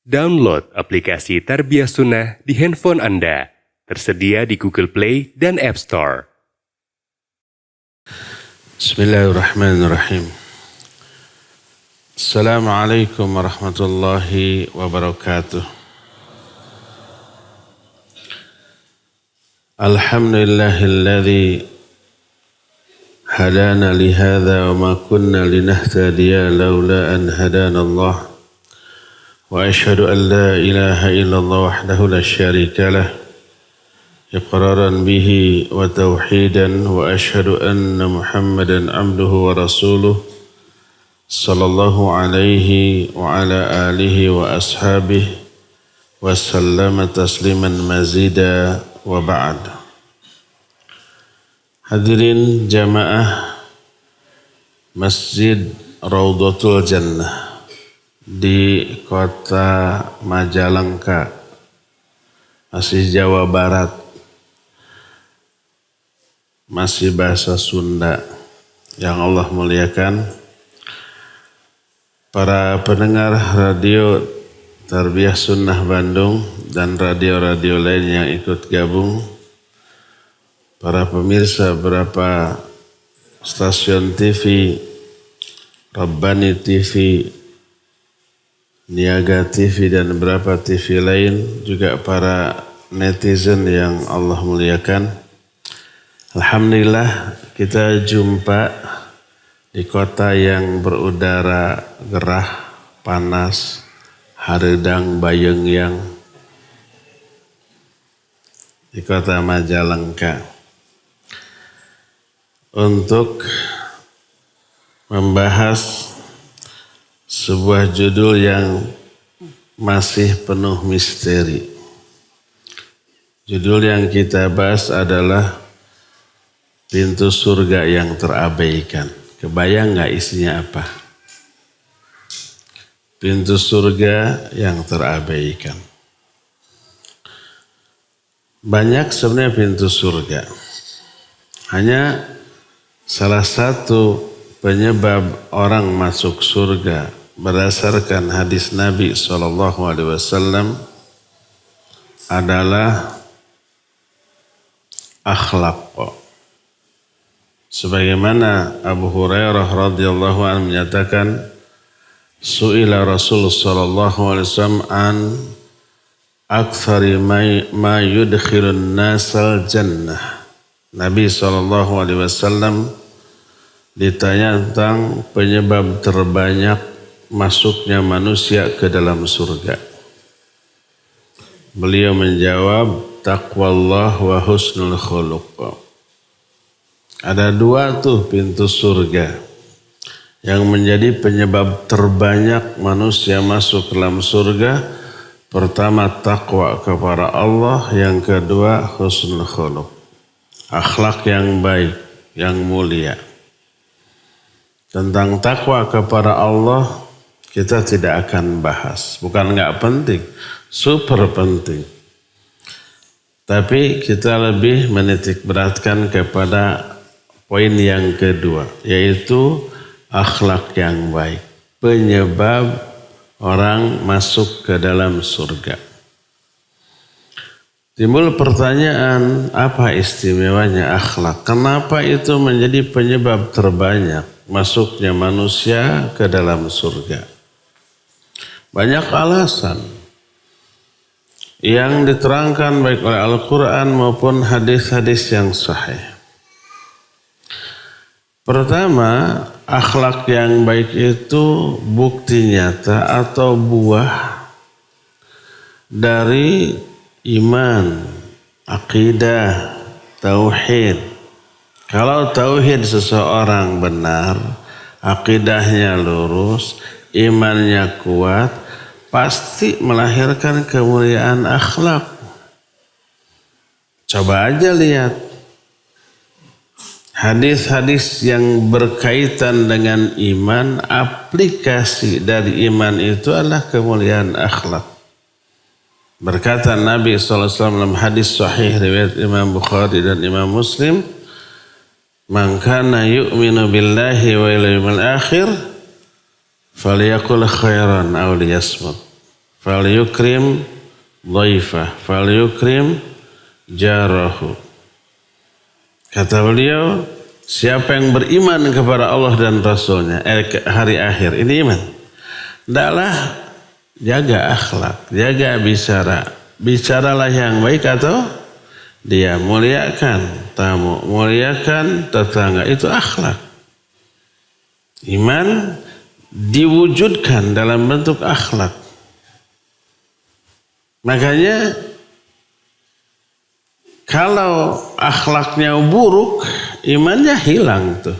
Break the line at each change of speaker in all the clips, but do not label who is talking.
Download aplikasi Tarbiyah Sunnah di handphone Anda. Tersedia di Google Play dan App Store.
Bismillahirrahmanirrahim. Assalamualaikum warahmatullahi wabarakatuh. Alhamdulillahilladzi hadana lihadza wa ma kunna linahtadiya laula an hadana Allah. Wa ashhadu an la ilaha illallah wahdahu la syarika lah iqraran bihi wa tauhidan wa ashhadu anna Muhammadan abduhu wa rasuluh sallallahu alaihi wa ala alihi wa ashabihi wa sallama tasliman mazida wa ba'd. Hadirin jamaah Masjid Raudhatul Jannah di kota Majalengka, masih Jawa Barat, masih bahasa Sunda yang Allah muliakan. Para pendengar radio Tarbiyah Sunnah Bandung dan radio-radio lain yang ikut gabung, para pemirsa beberapa stasiun TV, Rabbani TV, Niaga TV dan beberapa TV lain, juga para netizen yang Allah muliakan. Alhamdulillah kita jumpa di kota yang berudara gerah, panas, hareudang bayeungyang, di kota Majalengka, untuk membahas sebuah judul yang masih penuh misteri. Judul yang kita bahas adalah pintu surga yang terabaikan. Kebayang gak isinya apa? Pintu surga yang terabaikan. Banyak sebenarnya pintu surga. Hanya salah satu penyebab orang masuk surga berdasarkan hadis Nabi SAW adalah akhlak. Sebagaimana Abu Hurairah radhiyallahu anhu menyatakan, su'ila Rasul sallallahu alaihi wasallam an aktsari ma yudkhilun nasal jannah. Nabi sallallahu alaihi wasallam ditanya tentang penyebab terbanyak masuknya manusia ke dalam surga. Beliau menjawab, taqwallah wa husnul khuluq. Ada dua tuh pintu surga yang menjadi penyebab terbanyak manusia masuk ke dalam surga. Pertama, takwa kepada Allah. Yang kedua, husnul khuluq, akhlak yang baik, yang mulia. Tentang takwa kepada Allah kita tidak akan bahas. Bukan enggak penting, super penting. Tapi kita lebih menitik beratkan kepada poin yang kedua, yaitu akhlak yang baik, penyebab orang masuk ke dalam surga. Timbul pertanyaan, apa istimewanya akhlak? Kenapa itu menjadi penyebab terbanyak masuknya manusia ke dalam surga? Banyak alasan yang diterangkan baik oleh Al-Quran maupun hadis-hadis yang sahih. Pertama, akhlak yang baik itu bukti nyata atau buah dari iman, akidah, tauhid. Kalau tauhid seseorang benar, akidahnya lurus, imannya kuat, pasti melahirkan kemuliaan akhlak. Coba aja lihat hadis-hadis yang berkaitan dengan iman, aplikasi dari iman itu adalah kemuliaan akhlak. Berkata Nabi SAW dalam hadis sahih riwayat Imam Bukhari dan Imam Muslim, man kana yu'minu billahi wa yawmil akhir falyaqul khairan aw liyasmut. falyukrim dhaifah, falyukrim jarahu. Kata beliau, siapa yang beriman kepada Allah dan Rasulnya, hari akhir, ini iman. Hendaklah jaga akhlak, jaga bicara. Bicaralah yang baik atau dia muliakan tamu, muliakan tetangga, itu akhlak. Iman diwujudkan dalam bentuk akhlak. Makanya kalau akhlaknya buruk, imannya hilang tuh.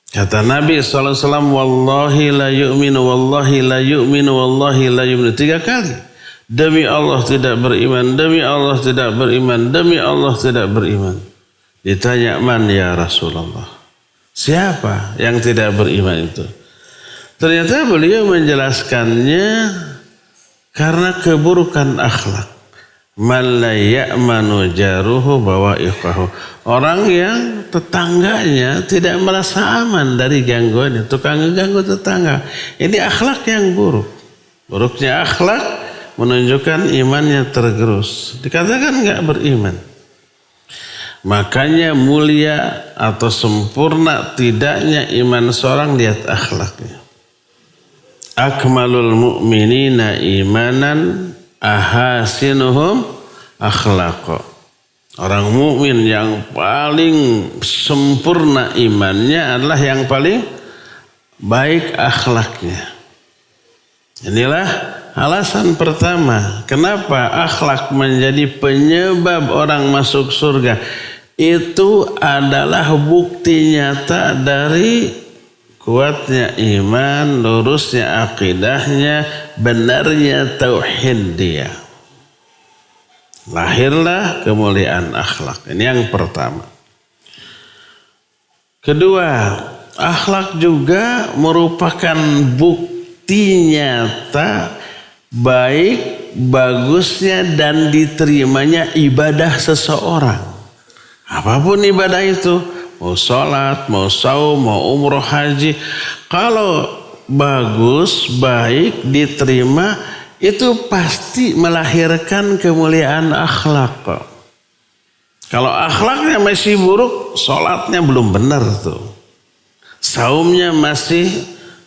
Kata Nabi SAW, wallahi la yu'minu, wallahi la yu'minu, wallahi la yu'minu. 3 kali. Demi Allah tidak beriman, demi Allah tidak beriman, demi Allah tidak beriman. Ditanya, man ya Rasulullah? Siapa yang tidak beriman itu? Ternyata beliau menjelaskannya karena keburukan akhlak. Man la ya'manu jaruhu bawa'iqahu. Orang yang tetangganya tidak merasa aman dari gangguannya. Tukang ganggu tetangga. Ini akhlak yang buruk. Buruknya akhlak menunjukkan imannya tergerus. Dikatakan enggak beriman. Makanya mulia atau sempurna tidaknya iman seorang, lihat akhlaknya. Akmalul mu'minina imanan ahasinuhum akhlaqo. Orang mukmin yang paling sempurna imannya adalah yang paling baik akhlaknya. Inilah alasan pertama kenapa akhlak menjadi penyebab orang masuk surga. Itu adalah bukti nyata dari kuatnya iman, lurusnya akidahnya, benarnya tauhid dia. Lahirlah kemuliaan akhlak. Ini yang pertama. Kedua, akhlak juga merupakan bukti nyata baik, bagusnya dan diterimanya ibadah seseorang. Apapun ibadah itu, mau sholat, mau saum, mau umroh, haji. Kalau bagus, baik, diterima, itu pasti melahirkan kemuliaan akhlak. Kalau akhlaknya masih buruk, sholatnya belum benar tuh. Saumnya masih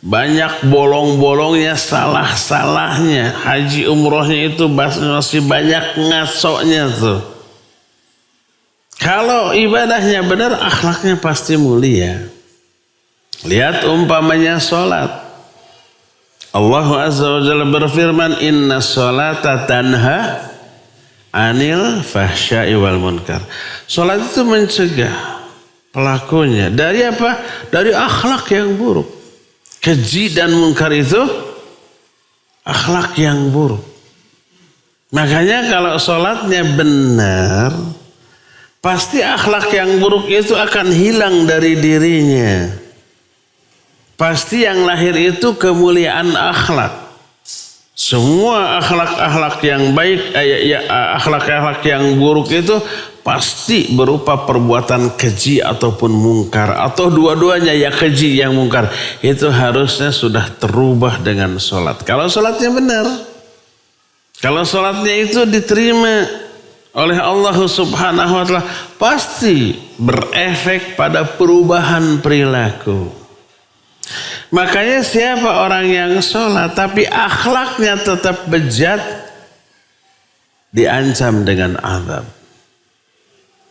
banyak bolong-bolongnya, salah-salahnya. Haji umrohnya itu masih banyak ngasonya tuh. Kalau ibadahnya benar, akhlaknya pasti mulia. Lihat umpamanya sholat. Allah Azza wa Jalla berfirman, inna sholata tanha anil fahsya'i wal munkar. Sholat itu mencegah pelakunya dari apa? Dari akhlak yang buruk. Keji dan munkar itu akhlak yang buruk. Makanya kalau sholatnya benar, pasti akhlak yang buruk itu akan hilang dari dirinya. Pasti yang lahir itu kemuliaan akhlak. Semua akhlak-akhlak yang baik, akhlak-akhlak yang buruk itu pasti berupa perbuatan keji ataupun mungkar. Atau dua-duanya, ya keji yang mungkar. Itu harusnya sudah terubah dengan sholat. Kalau sholatnya benar. Kalau sholatnya itu diterima oleh Allah Subhanahu wa Ta'ala, pasti berefek pada perubahan perilaku. Makanya siapa orang yang sholat tapi akhlaknya tetap bejat, diancam dengan azab.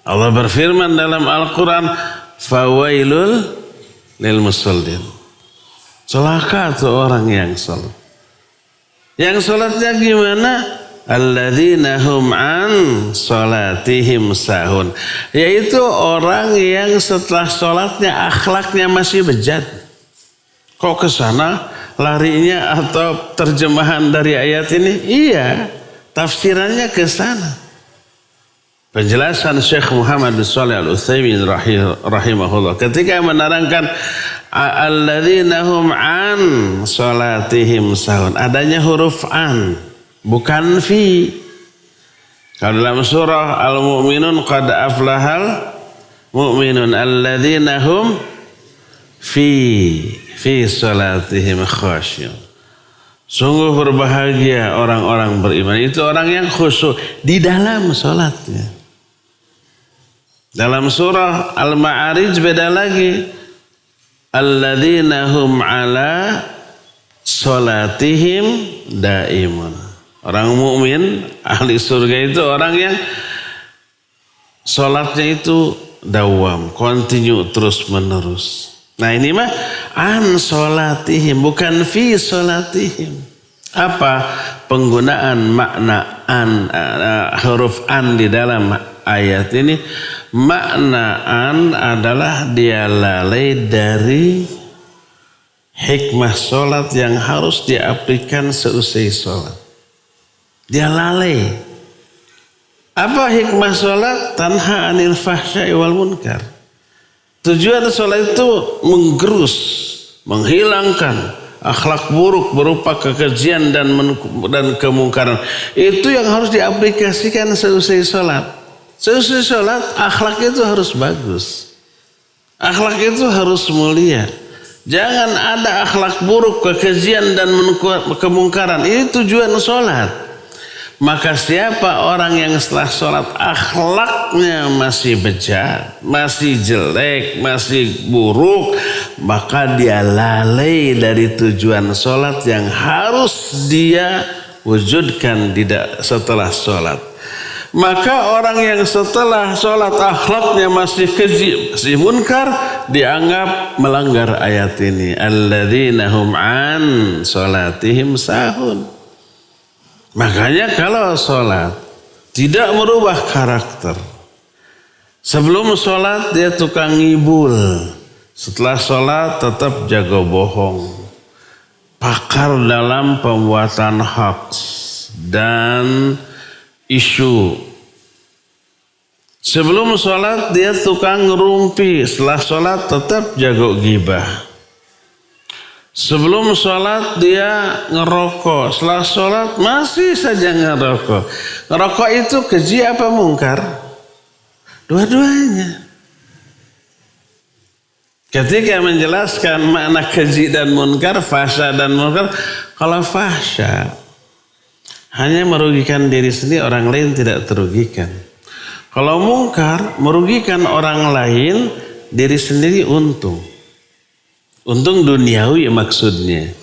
Allah berfirman dalam Al-Quran, fawailul lil musallin. Celaka tuh orang yang sholat. Yang sholatnya gimana? Alladzina hum an sholatihim sahun. Yaitu orang yang setelah sholatnya akhlaknya masih bejat. Kok ke sana larinya, atau terjemahan dari ayat ini? Iya, tafsirannya ke sana. Penjelasan Syekh Muhammad bin Shalih Al-Utsaimin rahimahullah ketika menerangkan alladzina hum an salatihim sahun, adanya huruf an, bukan fi. Kalau dalam surah Al-Mu'minun qad aflahal mu'minun alladzina hum fi salatihim khasyun. Sungguh berbahagia orang-orang beriman. Itu orang yang khusyuk di dalam sholatnya. Dalam surah Al-Ma'arij beda lagi. Alladzina hum ala sholatihim daimun. Orang mukmin ahli surga itu orang yang sholatnya itu dawam, continue, terus menerus. Nah ini mah an sholatihim, bukan fi sholatihim. Apa penggunaan makna an, huruf an di dalam ayat ini? Makna an adalah dia lalai dari hikmah sholat yang harus diaplikasikan seusai sholat. Dia lalai. Apa hikmah sholat? Tanha anil fahsya'i wal munkar. Tujuan sholat itu menggerus, menghilangkan akhlak buruk berupa kekejian dan kemungkaran. Itu yang harus diaplikasikan seusai sholat. Seusai sholat akhlak itu harus bagus. Akhlak itu harus mulia. Jangan ada akhlak buruk, kekejian dan kemungkaran. Ini tujuan sholat. Maka siapa orang yang setelah sholat akhlaknya masih bejat, masih jelek, masih buruk, maka dia lalai dari tujuan sholat yang harus dia wujudkan setelah sholat. Maka orang yang setelah sholat akhlaknya masih keji, masih munkar, dianggap melanggar ayat ini. Alladzina hum an sholatihim sahun. Makanya kalau sholat tidak merubah karakter. Sebelum sholat dia tukang ngibul. Setelah sholat tetap jago bohong. Pakar dalam pembuatan hoax dan isu. Sebelum sholat dia tukang ngerumpi. Setelah sholat tetap jago gibah. Sebelum sholat dia ngerokok. Setelah sholat masih saja ngerokok. Ngerokok itu keji apa mungkar? Dua-duanya. Ketika menjelaskan makna keji dan munkar, fahsya dan munkar. Kalau fahsya hanya merugikan diri sendiri, orang lain tidak terugikan. Kalau munkar merugikan orang lain, diri sendiri untung. Untung duniawi maksudnya.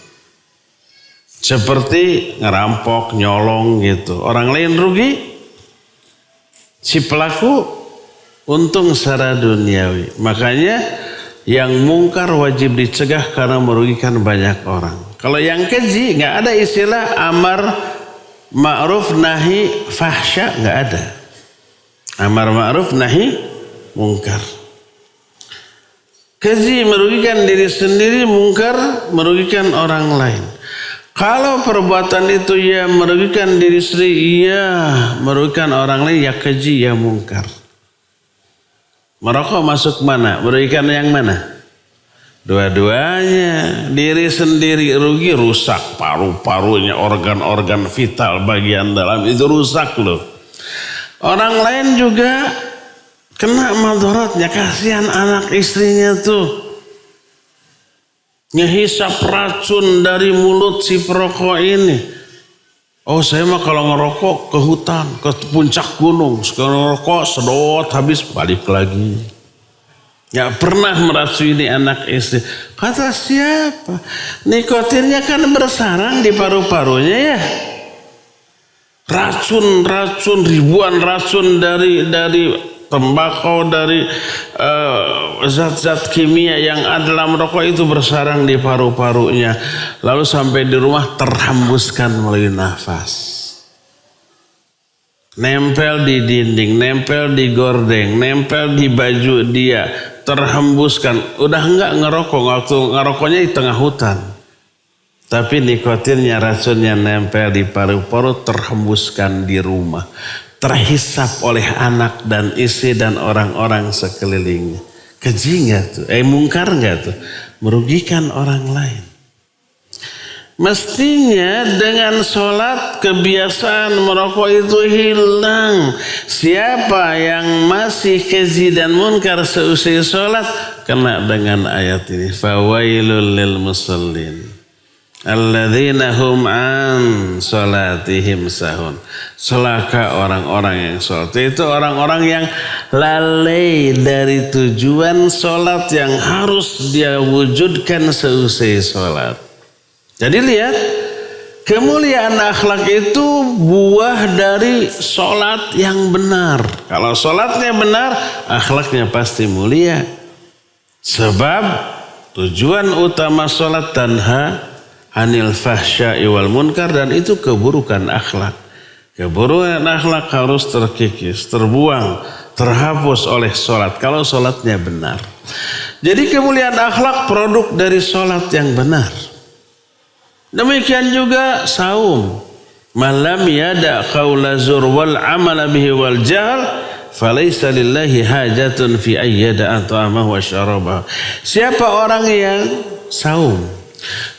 Seperti ngerampok, nyolong gitu. Orang lain rugi, si pelaku untung secara duniawi. Makanya yang mungkar wajib dicegah karena merugikan banyak orang. Kalau yang keji nggak ada istilah amar ma'ruf nahi fahsya, nggak ada. Amar ma'ruf nahi mungkar. Keji merugikan diri sendiri, mungkar merugikan orang lain. Kalau perbuatan itu ya merugikan diri sendiri, ya merugikan orang lain, ya keji, ya mungkar. Merokok masuk mana? Merugikan yang mana? Dua-duanya. Diri sendiri rugi, rusak paru-parunya, organ-organ vital bagian dalam itu rusak loh. Orang lain juga kena madharatnya, kasihan anak istrinya tuh. Ngehisap racun dari mulut si perokok ini. Oh saya mah kalau ngerokok ke hutan, ke puncak gunung. Sekarang ngerokok sedot habis balik lagi. Gak pernah meracuni anak istri. Kata siapa? Nikotinnya kan bersarang di paru-parunya ya. Racun, ribuan racun dari tembakau, dari zat-zat kimia yang ada dalam rokok itu bersarang di paru-parunya. Lalu sampai di rumah terhembuskan melalui nafas. Nempel di dinding, nempel di gordeng, nempel di baju dia. Terhembuskan. Udah enggak ngerokok, waktu ngerokoknya di tengah hutan. Tapi nikotinnya, racunnya nempel di paru-paru, terhembuskan di rumah. Terhisap oleh anak dan istri dan orang-orang sekelilingnya. Keji nggak tuh? Mungkar nggak tuh? Merugikan orang lain. Mestinya dengan sholat kebiasaan merokok itu hilang. Siapa yang masih keji dan munkar seusai sholat kena dengan ayat ini. Fawailul lil musallin. Alladzina hum an salatihim sahun. Celaka orang-orang yang sholat. Itu orang-orang yang lalai dari tujuan sholat yang harus dia wujudkan seusai sholat. Jadi lihat, kemuliaan akhlak itu buah dari sholat yang benar. Kalau sholatnya benar, akhlaknya pasti mulia. Sebab tujuan utama sholat tanha anil fahsya'i wal munkar, dan itu keburukan akhlak. Keburukan akhlak harus terkikis, terbuang, terhapus oleh sholat. Kalau sholatnya benar. Jadi kemuliaan akhlak produk dari sholat yang benar. Demikian juga saum. Malam yada qawla zur wal amala bihi wal jahl falaysa lillahi hajatun fi ayyada at'amahu wa syarabahu. Siapa orang yang saum,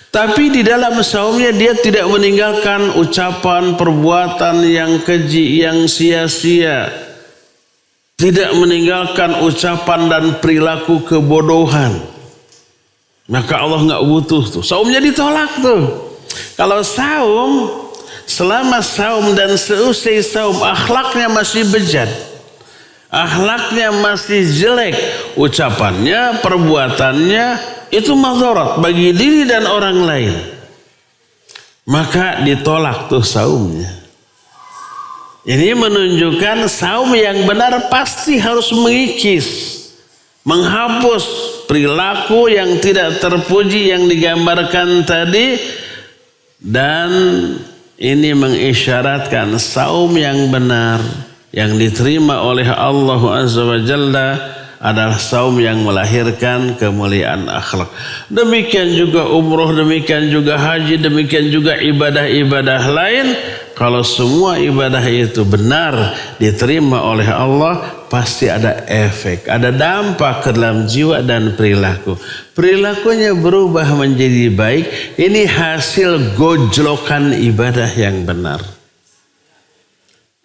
tapi di dalam saumnya dia tidak meninggalkan ucapan, perbuatan yang keji, yang sia-sia. Tidak meninggalkan ucapan dan perilaku kebodohan. Maka Allah nggak butuh tuh. Saumnya ditolak tuh. Kalau saum, selama saum dan seusai saum akhlaknya masih bejat. Akhlaknya masih jelek. Ucapannya, perbuatannya itu madharat bagi diri dan orang lain, maka ditolak tuh saumnya. Ini menunjukkan saum yang benar pasti harus mengikis, menghapus perilaku yang tidak terpuji yang digambarkan tadi, dan ini mengisyaratkan saum yang benar yang diterima oleh Allah Azza wa Jalla adalah saum yang melahirkan kemuliaan akhlak. Demikian juga umroh, demikian juga haji, demikian juga ibadah-ibadah lain. Kalau semua ibadah itu benar diterima oleh Allah, pasti ada efek, ada dampak ke dalam jiwa dan perilaku. Perilakunya berubah menjadi baik. Ini hasil gojlokan ibadah yang benar.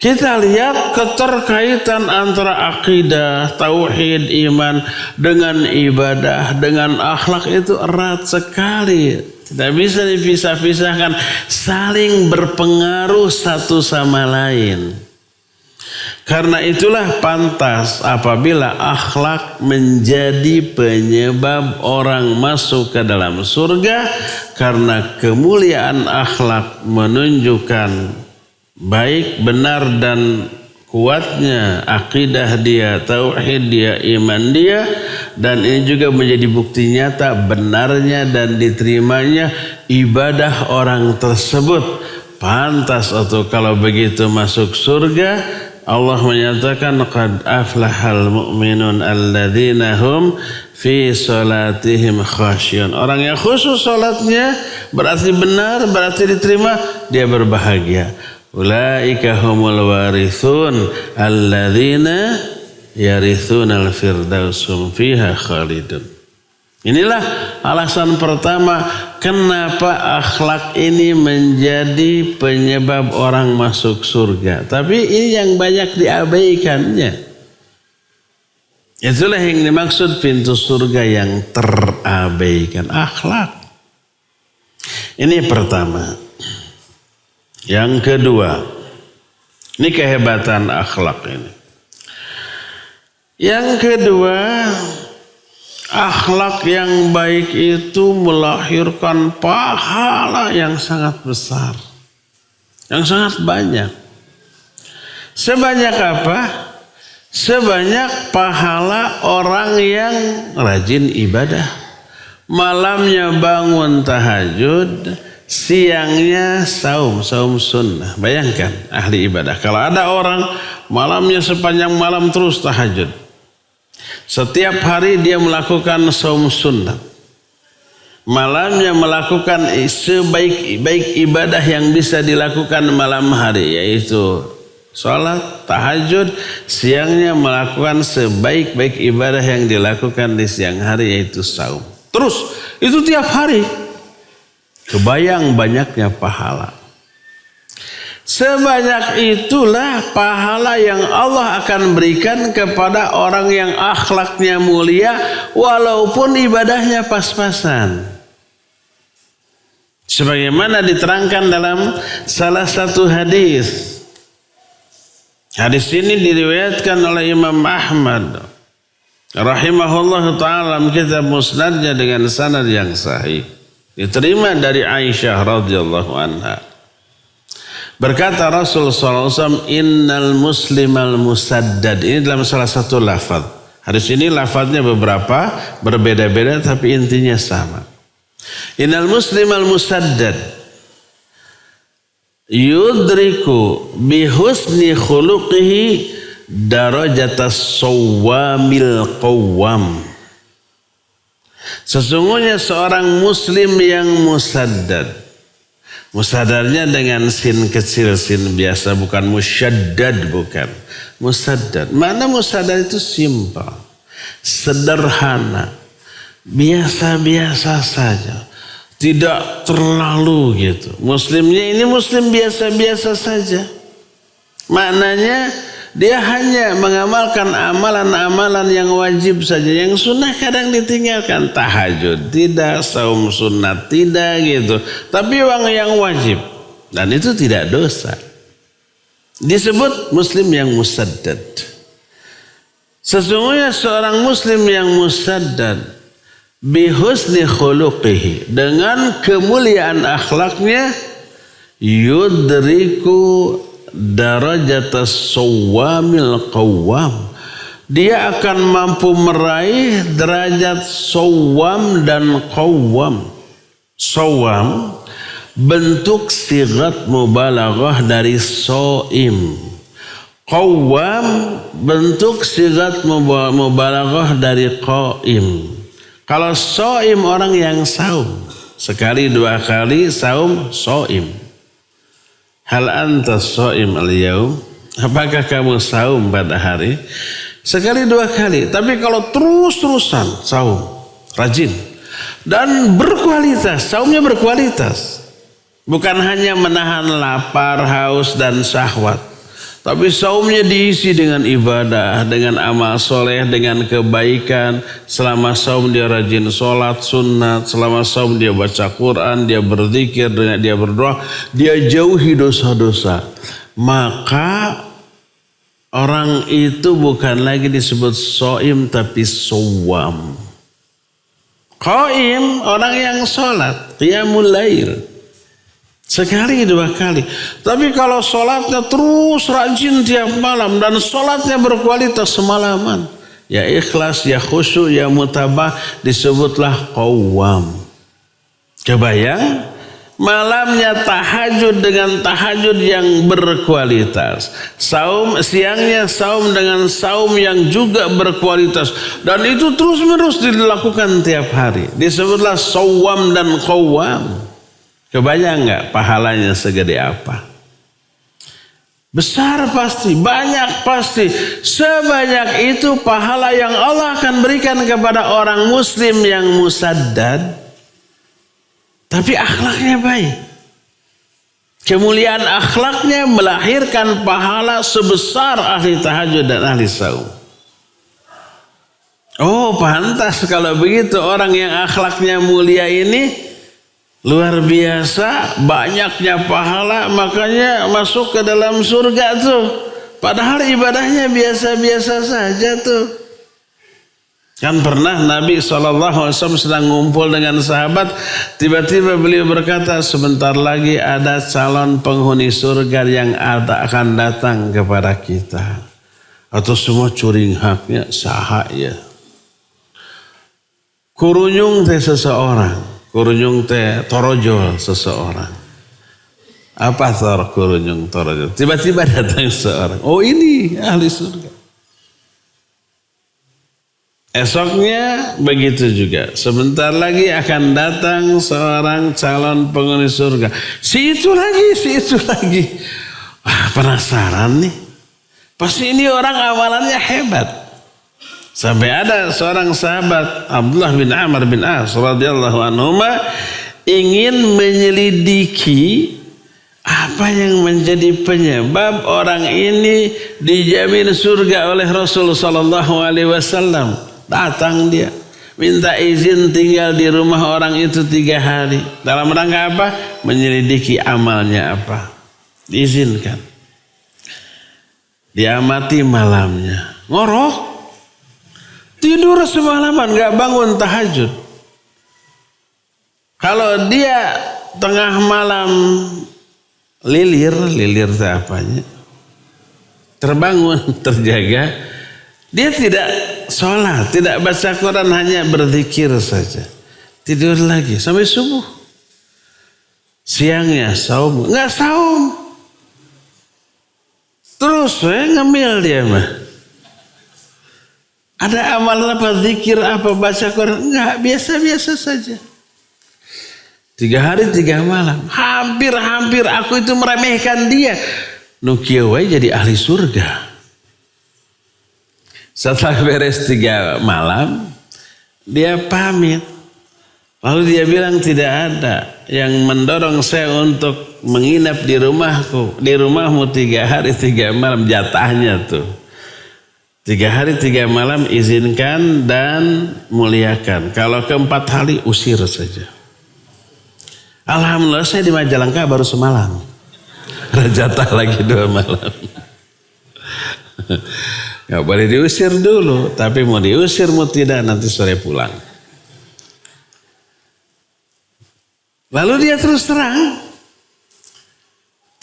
Kita lihat keterkaitan antara akidah, tauhid, iman dengan ibadah, dengan akhlak itu erat sekali. Tidak bisa dipisah-pisahkan, saling berpengaruh satu sama lain. Karena itulah pantas apabila akhlak menjadi penyebab orang masuk ke dalam surga, karena kemuliaan akhlak menunjukkan baik, benar dan kuatnya akidah dia, tauhid dia, iman dia, dan ini juga menjadi bukti nyata benarnya dan diterimanya ibadah orang tersebut. Pantas atau kalau begitu masuk surga. Allah menyatakan qad aflahal mu'minun alladzina hum fi salatihim khasyun. Orang yang khusyuk salatnya berarti benar, berarti diterima, dia berbahagia. Ulaika humul warithun alladzina yarithunal firdausum fiha khalidun. Inilah alasan pertama kenapa akhlak ini menjadi penyebab orang masuk surga. Tapi ini yang banyak diabaikannya. Itulah yang dimaksud pintu surga yang terabaikan, akhlak. Ini pertama. Yang kedua, ini kehebatan akhlak ini. Yang kedua, akhlak yang baik itu melahirkan pahala yang sangat besar, yang sangat banyak. Sebanyak apa? Sebanyak pahala orang yang rajin ibadah. Malamnya bangun tahajud, siangnya saum sunnah. Bayangkan ahli ibadah. Kalau ada orang malamnya sepanjang malam terus tahajud, setiap hari dia melakukan saum sunnah, malamnya melakukan sebaik-baik ibadah yang bisa dilakukan malam hari, yaitu sholat, tahajud, siangnya melakukan sebaik-baik ibadah yang dilakukan di siang hari, yaitu saum. Terus itu tiap hari. Kebayang banyaknya pahala. Sebanyak itulah pahala yang Allah akan berikan kepada orang yang akhlaknya mulia walaupun ibadahnya pas-pasan. Sebagaimana diterangkan dalam salah satu hadis. Hadis ini diriwayatkan oleh Imam Ahmad rahimahullah ta'ala dalam kitab Musnadnya dengan sanad yang sahih. Diterima dari Aisyah radhiyallahu anha. Berkata Rasul SAW, innal muslimal musaddad. Ini dalam salah satu lafaz. Hadis ini lafaznya beberapa, berbeda-beda tapi intinya sama. Innal muslimal musaddad yudriku bihusni khuluqihi darajatas sawwamil qawwam. Sesungguhnya seorang muslim yang musaddad, musaddarnya dengan sin kecil, sin biasa, bukan musyaddad, bukan musaddad. Mana musaddad itu simpel, sederhana, biasa-biasa saja, tidak terlalu gitu. Muslimnya ini muslim biasa-biasa saja. Maknanya dia hanya mengamalkan amalan-amalan yang wajib saja. Yang sunnah kadang ditinggalkan. Tahajud tidak, saum sunnah tidak gitu. Tapi yang wajib. Dan itu tidak dosa. Disebut muslim yang musaddad. Sesungguhnya seorang muslim yang musaddad bihusni khuluqihi, dengan kemuliaan akhlaknya, yudriku darajatas sawwamil qawwam, dia akan mampu meraih derajat sawwam dan qawwam. Sawwam bentuk sigat mubalaghah dari soim. Qawwam bentuk sigat mubalaghah dari qaim. Kalau soim orang yang saum, sekali dua kali saum soim. Hal anta soim al-yaum? Apakah kamu saum pada hari? Sekali dua kali. Tapi kalau terus-terusan saum, rajin dan berkualitas, saumnya berkualitas. Bukan hanya menahan lapar, haus dan syahwat, tapi saumnya diisi dengan ibadah, dengan amal soleh, dengan kebaikan. Selama saum dia rajin sholat sunat. Selama saum dia baca Quran, dia berzikir, dia berdoa, dia jauhi dosa-dosa. Maka orang itu bukan lagi disebut soim, tapi sawwam. Qaim, orang yang sholat, qiyamul lail. Sekali dua kali. Tapi kalau sholatnya terus rajin tiap malam dan sholatnya berkualitas semalaman, ya ikhlas, ya khusyuk, ya mutabah, disebutlah qawwam. Kebayang? Malamnya tahajud dengan tahajud yang berkualitas. Saum siangnya saum dengan saum yang juga berkualitas. Dan itu terus menerus dilakukan tiap hari. Disebutlah sawwam dan qawwam. Kebayang nggak pahalanya segede apa? Besar pasti, banyak pasti. Sebanyak itu pahala yang Allah akan berikan kepada orang muslim yang musaddad, tapi akhlaknya baik. Kemuliaan akhlaknya melahirkan pahala sebesar ahli tahajud dan ahli saum. Oh, pantas kalau begitu orang yang akhlaknya mulia ini luar biasa, banyaknya pahala, makanya masuk ke dalam surga tuh. Padahal ibadahnya biasa-biasa saja tuh. Kan pernah Nabi SAW sedang ngumpul dengan sahabat, tiba-tiba beliau berkata, sebentar lagi ada calon penghuni surga yang akan datang kepada kita. Atau semua curing haknya sahak ya. Kurunyung teh seseorang. Kurunyung teh torojol seseorang. Apa kurunyung torojol? Tiba-tiba datang seseorang. Oh ini ahli surga. Esoknya begitu juga. Sebentar lagi akan datang seorang calon penghuni surga. Si itu lagi. Wah, penasaran nih. Pasti ini orang amalannya hebat. Sampai ada seorang sahabat Abdullah bin Amr bin As radhiyallahu anhuma ingin menyelidiki apa yang menjadi penyebab orang ini dijamin surga oleh Rasul sallallahu alaihi wasallam. Datang dia minta izin tinggal di rumah orang itu 3 hari. Dalam rangka apa? Menyelidiki amalnya apa. Diizinkan. Diamati malamnya. Ngorok. Tidur semalaman, gak bangun tahajud. Kalau dia tengah malam lilir itu apanya? Terbangun, terjaga. Dia tidak sholat, tidak baca Quran, hanya berzikir saja. Tidur lagi sampai subuh. Siangnya saum, nggak saum. Terus ngemil dia mah. Ada amal apa, zikir apa, baca Quran? Enggak, biasa-biasa saja. 3 hari 3 malam. Hampir aku itu meremehkan dia. Nukiawai jadi ahli surga. Setelah beres 3 malam, dia pamit. Lalu dia bilang tidak ada yang mendorong saya untuk menginap di rumahku. Di rumahmu 3 hari 3 malam jatahnya tuh. 3 hari 3 malam izinkan dan muliakan. Kalau ke-4 hari usir saja. Alhamdulillah saya di Majalengka baru semalam. Jatah lagi 2 malam. Gak boleh diusir dulu. Tapi mau diusir mau tidak nanti sore pulang. Lalu dia terus terang.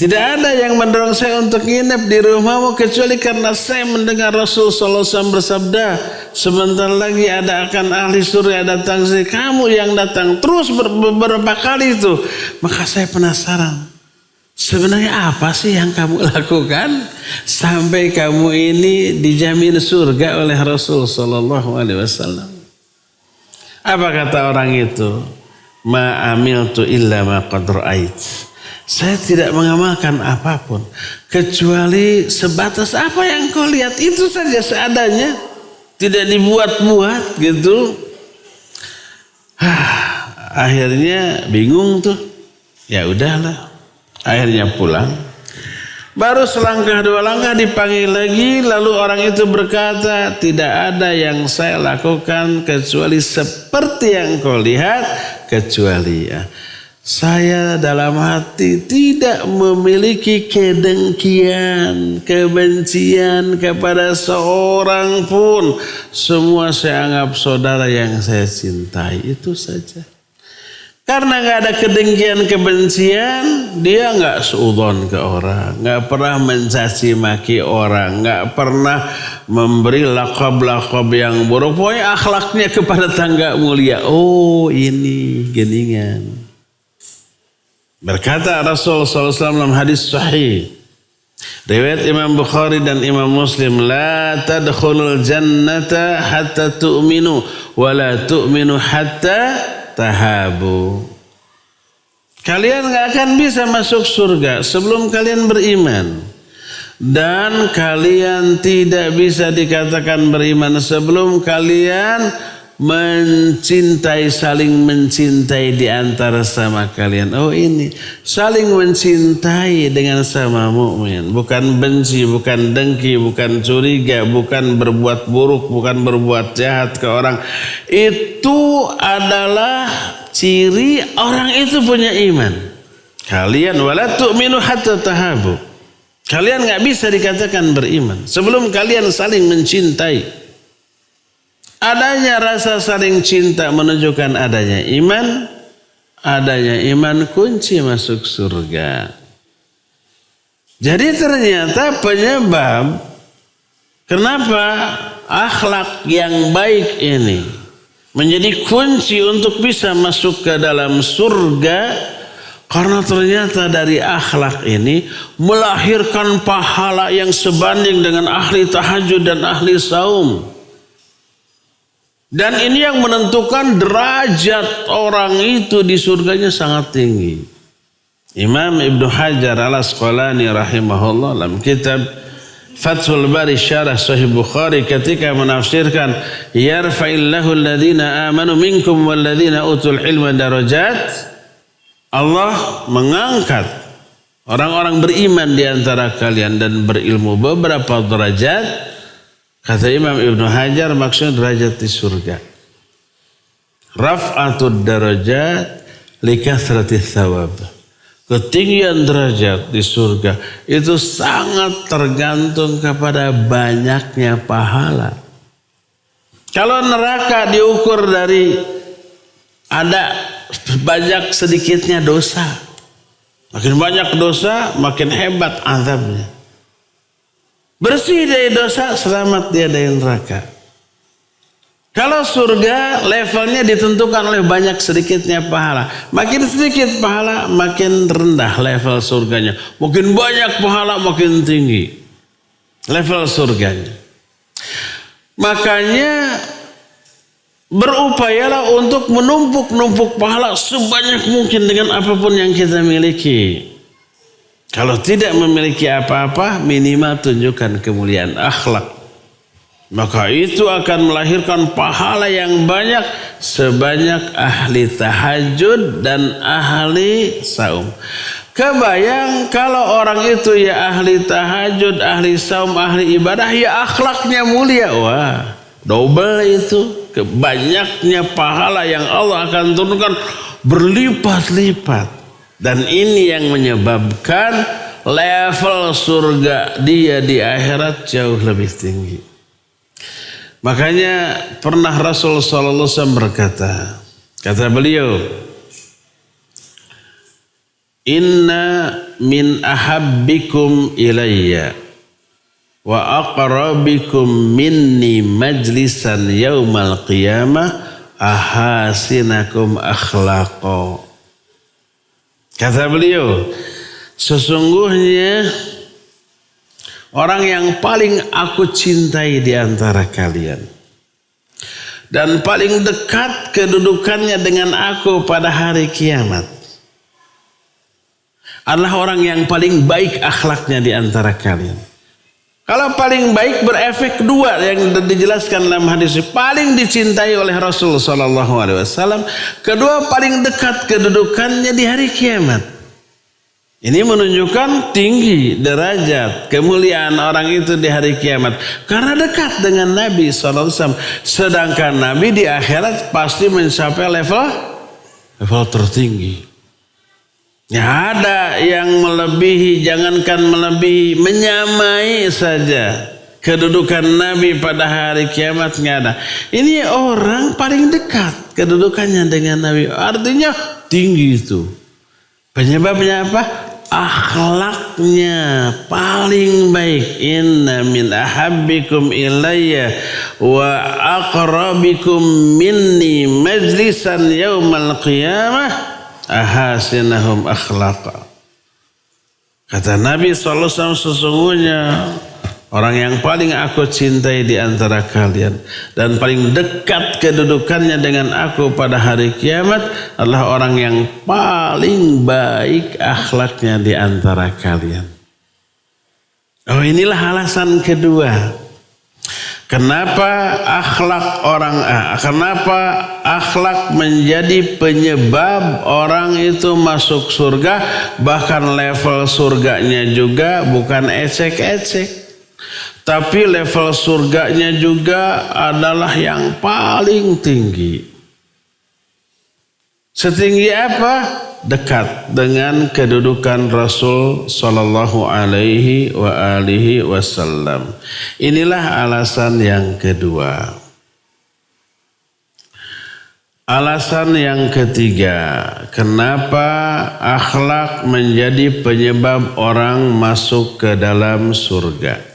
Tidak ada yang mendorong saya untuk nginep di rumahmu kecuali karena saya mendengar Rasul sallallahu alaihi wasallam bersabda, sebentar lagi akan ahli surga datang. Kamu yang datang terus beberapa kali itu. Maka saya penasaran. Sebenarnya apa sih yang kamu lakukan sampai kamu ini dijamin surga oleh Rasul sallallahu alaihi wasallam? Apa kata orang itu? Ma amiltu illa ma qad ra'ait. Saya tidak mengamalkan apapun kecuali sebatas apa yang kau lihat, itu saja seadanya, tidak dibuat-buat gitu. Akhirnya bingung tuh. Ya udahlah. Akhirnya pulang. Baru selangkah 2 langkah dipanggil lagi. Lalu orang itu berkata, tidak ada yang saya lakukan kecuali seperti yang kau lihat. Kecuali saya dalam hati tidak memiliki kedengkian, kebencian kepada seorang pun. Semua saya anggap saudara yang saya cintai. Itu saja. Karena gak ada kedengkian, kebencian, dia gak suudzon ke orang, gak pernah mencaci maki orang, gak pernah memberi lakab-lakab yang buruk. Pokoknya akhlaknya kepada tangga mulia. Oh ini geningan. Berkata Rasul sallallahu alaihi wasallam dalam hadis sahih, riwayat Imam Bukhari dan Imam Muslim, la tadkhulul jannata hatta tu'minu wa la tu'minu hatta tahabu. Kalian gak akan bisa masuk surga sebelum kalian beriman. Dan kalian tidak bisa dikatakan beriman sebelum kalian mencintai, saling mencintai di antara sama kalian. Oh ini saling mencintai dengan sama mukmin, bukan benci, bukan dengki, bukan curiga, bukan berbuat buruk, bukan berbuat jahat ke orang. Itu adalah ciri orang itu punya iman. Kalian wala tu'minu hatta tahabu. Kalian enggak bisa dikatakan beriman sebelum kalian saling mencintai. Adanya rasa saling cinta menunjukkan adanya iman. Adanya iman kunci masuk surga. Jadi ternyata penyebab kenapa akhlak yang baik ini menjadi kunci untuk bisa masuk ke dalam surga, karena ternyata dari akhlak ini melahirkan pahala yang sebanding dengan ahli tahajud dan ahli saum. Dan ini yang menentukan derajat orang itu di surganya sangat tinggi. Imam Ibnu Hajar al-Asqalani rahimahullah dalam kitab Fathul Bari Syarah Sahih Bukhari ketika menafsirkan yarfa'illahu alladhina amanu minkum walladhina utul ilma darajat, Allah mengangkat orang-orang beriman di antara kalian dan berilmu beberapa derajat. Kata Imam Ibnu Hajar maksudnya derajat di surga. Raf'atud darajat likasratis thawab. Ketinggian derajat di surga itu sangat tergantung kepada banyaknya pahala. Kalau neraka diukur dari ada banyak sedikitnya dosa. Makin banyak dosa, makin hebat azabnya. Bersih dari dosa, selamat dia dari neraka. Kalau surga levelnya ditentukan oleh banyak sedikitnya pahala. Makin sedikit pahala makin rendah level surganya. Makin banyak pahala makin tinggi level surganya. Makanya berupayalah untuk menumpuk pahala sebanyak mungkin dengan apapun yang kita miliki. Kalau tidak memiliki apa-apa, minimal tunjukkan kemuliaan akhlak. Maka itu akan melahirkan pahala yang banyak sebanyak ahli tahajud dan ahli saum. Kebayang kalau orang itu ya ahli tahajud, ahli saum, ahli ibadah, ya akhlaknya mulia. Wah, double itu. Banyaknya pahala yang Allah akan turunkan berlipat-lipat. Dan ini yang menyebabkan level surga dia di akhirat jauh lebih tinggi. Makanya pernah Rasul sallallahu alaihi wasallam berkata, kata beliau, "Inna min ahabbikum ilayya wa aqrabikum minni majlisan yaumal qiyamah ahasinakum akhlaqa." Kata beliau, sesungguhnya orang yang paling aku cintai di antara kalian dan paling dekat kedudukannya dengan aku pada hari kiamat adalah orang yang paling baik akhlaknya di antara kalian. Kalau paling baik berefek dua yang dijelaskan dalam hadis ini. Paling dicintai oleh Rasul sallallahu alaihi wasallam, kedua paling dekat kedudukannya di hari kiamat. Ini menunjukkan tinggi derajat kemuliaan orang itu di hari kiamat karena dekat dengan Nabi sallallahu alaihi wasallam. Sedangkan Nabi di akhirat pasti mencapai level tertinggi. Ya ada yang melebihi, jangankan melebihi, menyamai saja kedudukan Nabi pada hari kiamat nggak ada. Ini orang paling dekat kedudukannya dengan Nabi, artinya tinggi itu. Penyebabnya apa? Akhlaknya paling baik. Inna min ahabbikum ilayya wa aqrabikum minni majlisan yaumal qiyamah ahasinahum akhlaqa. Kata Nabi SAW, sesungguhnya orang yang paling aku cintai di antara kalian dan paling dekat kedudukannya dengan aku pada hari kiamat adalah orang yang paling baik akhlaknya di antara kalian. Oh, inilah alasan kedua. Kenapa akhlak menjadi penyebab orang itu masuk surga, bahkan level surganya juga bukan ecek-ecek, tapi level surganya juga adalah yang paling tinggi. Setinggi apa? Dekat dengan kedudukan Rasul sallallahu alaihi wa alihi wasallam. Inilah alasan yang kedua. Alasan yang ketiga, kenapa akhlak menjadi penyebab orang masuk ke dalam surga?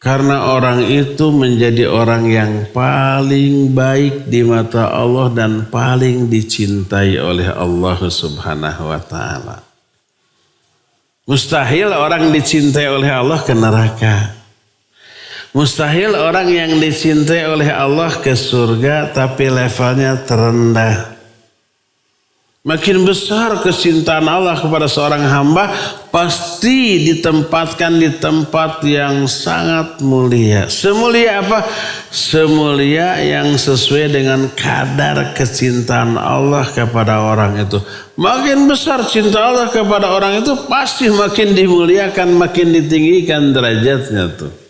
Karena orang itu menjadi orang yang paling baik di mata Allah dan paling dicintai oleh Allah Subhanahu wa ta'ala. Mustahil orang dicintai oleh Allah ke neraka. Mustahil orang yang dicintai oleh Allah ke surga tapi levelnya terendah. Makin besar kecintaan Allah kepada seorang hamba, pasti ditempatkan di tempat yang sangat mulia. Semulia apa? Semulia yang sesuai dengan kadar kecintaan Allah kepada orang itu. Makin besar cinta Allah kepada orang itu, pasti makin dimuliakan, makin ditinggikan derajatnya tuh.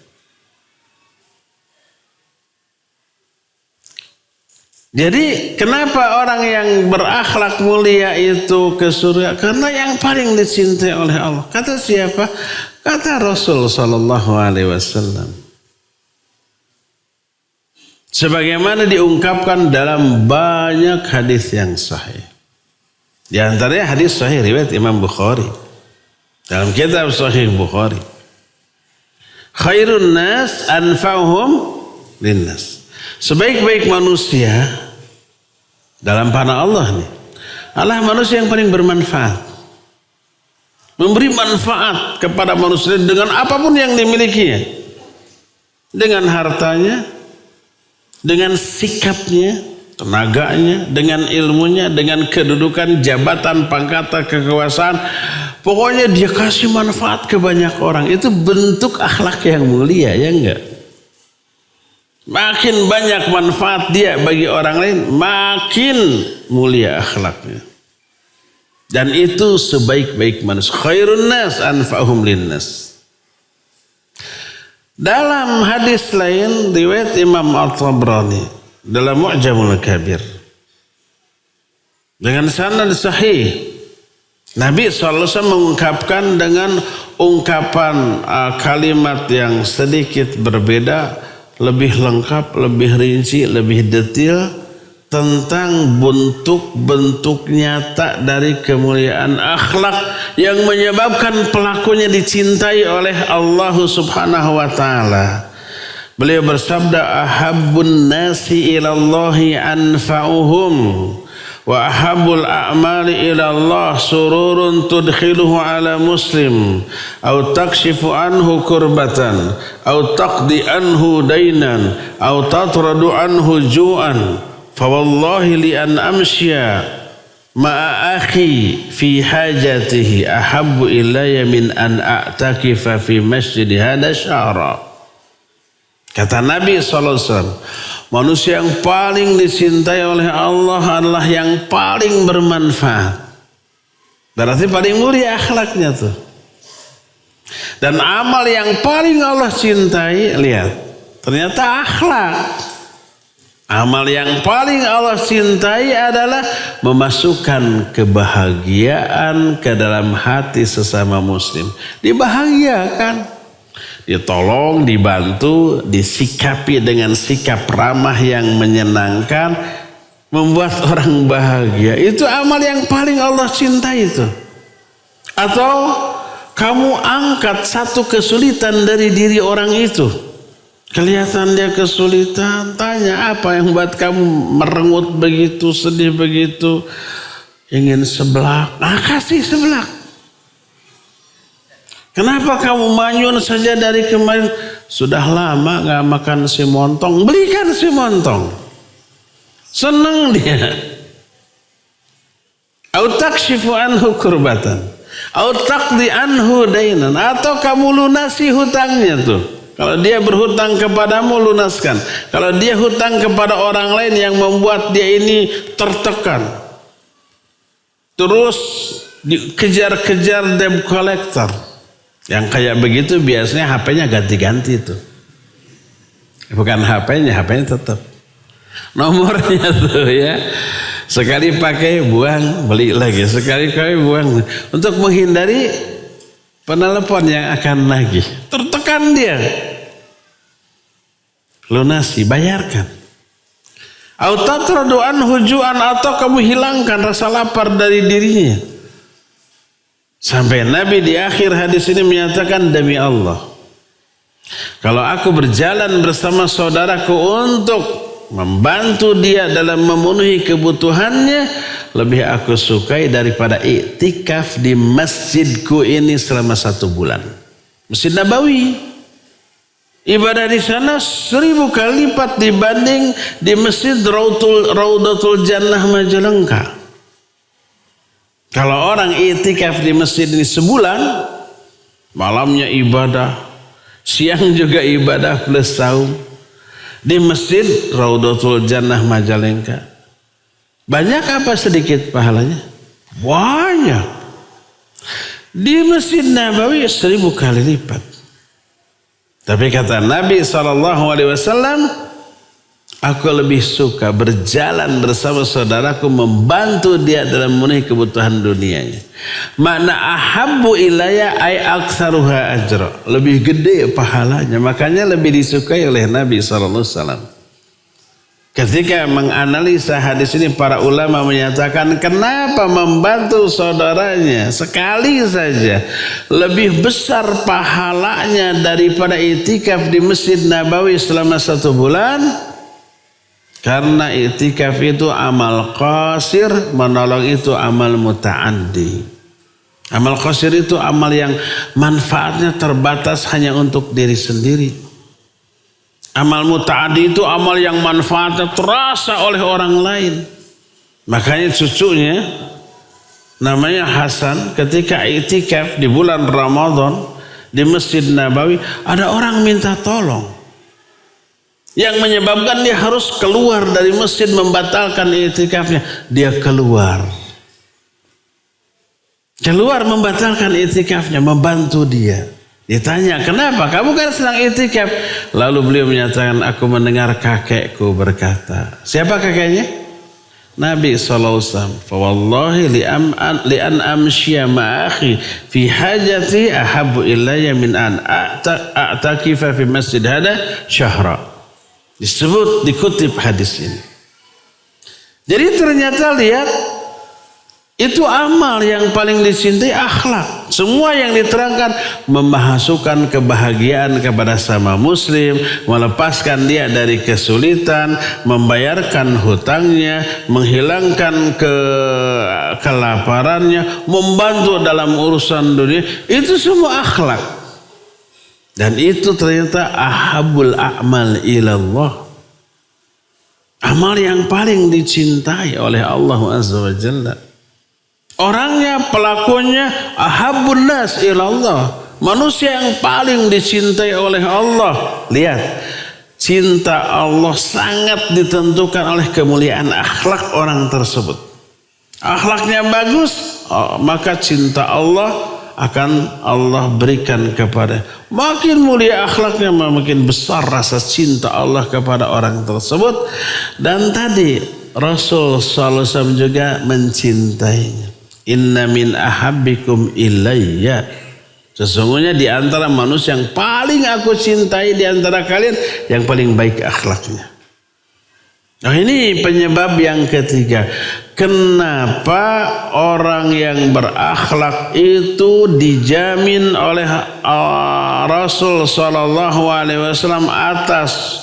Jadi kenapa orang yang berakhlak mulia itu ke surga? Karena yang paling dicintai oleh Allah. Kata siapa? Kata Rasul sallallahu alaihi wasallam. Sebagaimana diungkapkan dalam banyak hadis yang sahih. Di antaranya hadis sahih riwayat Imam Bukhari. Dalam kitab Sahih Bukhari. Khairun nas anfa'uhum linnas. Sebaik-baik manusia dalam pandangan Allah nih, Allah manusia yang paling bermanfaat. Memberi manfaat kepada manusia dengan apapun yang dimilikinya. Dengan hartanya, dengan sikapnya, tenaganya, dengan ilmunya, dengan kedudukan, jabatan, pangkatan, kekuasaan. Pokoknya dia kasih manfaat ke banyak orang. Itu bentuk akhlak yang mulia, ya enggak? Makin banyak manfaat dia bagi orang lain, makin mulia akhlaknya. Dan itu sebaik-baik manusia. Khairun nas anfa'uhum linnas. Dalam hadis lain riwayat Imam At-Tabrani dalam Mu'jamul Kabir dengan sanad sahih, Nabi SAW mengungkapkan dengan ungkapan kalimat yang sedikit berbeda, lebih lengkap, lebih rinci, lebih detail tentang bentuk-bentuk nyata dari kemuliaan akhlak yang menyebabkan pelakunya dicintai oleh Allah Subhanahu wa taala. Beliau bersabda, ahabbun nasi ilallahi anfa'uhum wa ahabbul a'mali ilallah sururun tudkhiluhu ala muslim au takshifu anhu kurbatan au taqdi anhu dainan au tatradu anhu ju'an fawallahi li an amsya ma'a akhi fi hajatihi ahabbu ilayya min an a'takifa fi masjid hada syahra. Kata Nabi SAW, manusia yang paling dicintai oleh Allah adalah yang paling bermanfaat. Berarti paling mulia akhlaknya tuh. Dan amal yang paling Allah cintai, lihat, ternyata akhlak. Amal yang paling Allah cintai adalah memasukkan kebahagiaan ke dalam hati sesama muslim. Dibahagiakan. Ditolong, dibantu, disikapi dengan sikap ramah yang menyenangkan, membuat orang bahagia. Itu amal yang paling Allah cintai itu. Atau kamu angkat satu kesulitan dari diri orang itu. Kelihatan dia kesulitan, tanya apa yang buat kamu merengut begitu, sedih begitu, ingin seblak. Nah, kasih seblak. Kenapa kamu manyun saja dari kemarin? Sudah lama gak makan si montong. Belikan si montong. Senang dia. Au takshifu anhu kurbatan. Au taqdi anhu dainan. Atau kamu lunasi hutangnya tuh. Kalau dia berhutang kepadamu, lunaskan. Kalau dia hutang kepada orang lain yang membuat dia ini tertekan. Terus dikejar-kejar debt collector. Yang kayak begitu biasanya HP-nya ganti-ganti tuh. Bukan HP-nya tetap. Nomornya tuh ya. Sekali pakai buang, beli lagi. Sekali pakai buang. Untuk menghindari penelepon yang akan nagih. Tertekan dia. Lunasi, bayarkan. Autatradu anhu ju'an, atau kamu hilangkan rasa lapar dari dirinya. Sampai Nabi di akhir hadis ini menyatakan, demi Allah, kalau aku berjalan bersama saudaraku untuk membantu dia dalam memenuhi kebutuhannya, lebih aku sukai daripada iktikaf di masjidku ini selama 1 bulan. Masjid Nabawi. Ibadah di sana 1000 kali lipat dibanding di Masjid Raudatul Jannah Majalengka. Kalau orang i'tikaf di masjid ini sebulan, malamnya ibadah, siang juga ibadah plus saum di Masjid Raudatul Jannah Majalengka. Banyak apa sedikit pahalanya? Banyak. Di Masjid Nabawi 1000 kali lipat. Tapi kata Nabi SAW, Aku lebih suka berjalan bersama saudaraku, membantu dia dalam memenuhi kebutuhan dunianya. Makna ahabbu ilayya ay aktsaruha ajra. Lebih gede pahalanya. Makanya lebih disukai oleh Nabi SAW. Ketika menganalisa hadis ini, para ulama menyatakan kenapa membantu saudaranya sekali saja lebih besar pahalanya daripada itikaf di Masjid Nabawi selama 1 bulan. Karena itikaf itu amal qasir, menolong itu amal muta'addi. Amal qasir itu amal yang manfaatnya terbatas hanya untuk diri sendiri. Amal muta'addi itu amal yang manfaatnya terasa oleh orang lain. Makanya cucunya namanya Hasan ketika itikaf di bulan Ramadan di Masjid Nabawi, ada orang minta tolong. Yang menyebabkan dia harus keluar dari masjid membatalkan itikafnya. Dia keluar membatalkan itikafnya, membantu dia. Ditanya, kenapa? Kamu kan sedang itikaf. Lalu beliau menyatakan, aku mendengar kakekku berkata. Siapa kakeknya? Nabi SAW. Fawallahi li'an amsyiya ma'akhi fi hajati ahabbu ilayya min an a'takifa fi masjid hada syahra. Disebut, dikutip hadis ini. Jadi ternyata lihat, itu amal yang paling dicintai akhlak. Semua yang diterangkan memasukkan kebahagiaan kepada sama muslim, melepaskan dia dari kesulitan, membayarkan hutangnya, menghilangkan kelaparannya, membantu dalam urusan dunia. Itu semua akhlak. Dan itu ternyata ahabul a'mal ilallah. Amal yang paling dicintai oleh Allah Azza wa Jalla. Orangnya, pelakunya ahabun nas ilallah. Manusia yang paling dicintai oleh Allah. Lihat, cinta Allah sangat ditentukan oleh kemuliaan akhlak orang tersebut. Akhlaknya bagus, maka cinta Allah akan Allah berikan kepada. Makin mulia akhlaknya, makin besar rasa cinta Allah kepada orang tersebut. Dan tadi Rasul SAW juga mencintainya. Inna min ahabbikum ilayya. Sesungguhnya di antara manusia yang paling aku cintai di antara kalian yang paling baik akhlaknya. Nah, ini penyebab yang ketiga. Kenapa orang yang berakhlak itu dijamin oleh Rasul Sallallahu Alaihi Wasallam atas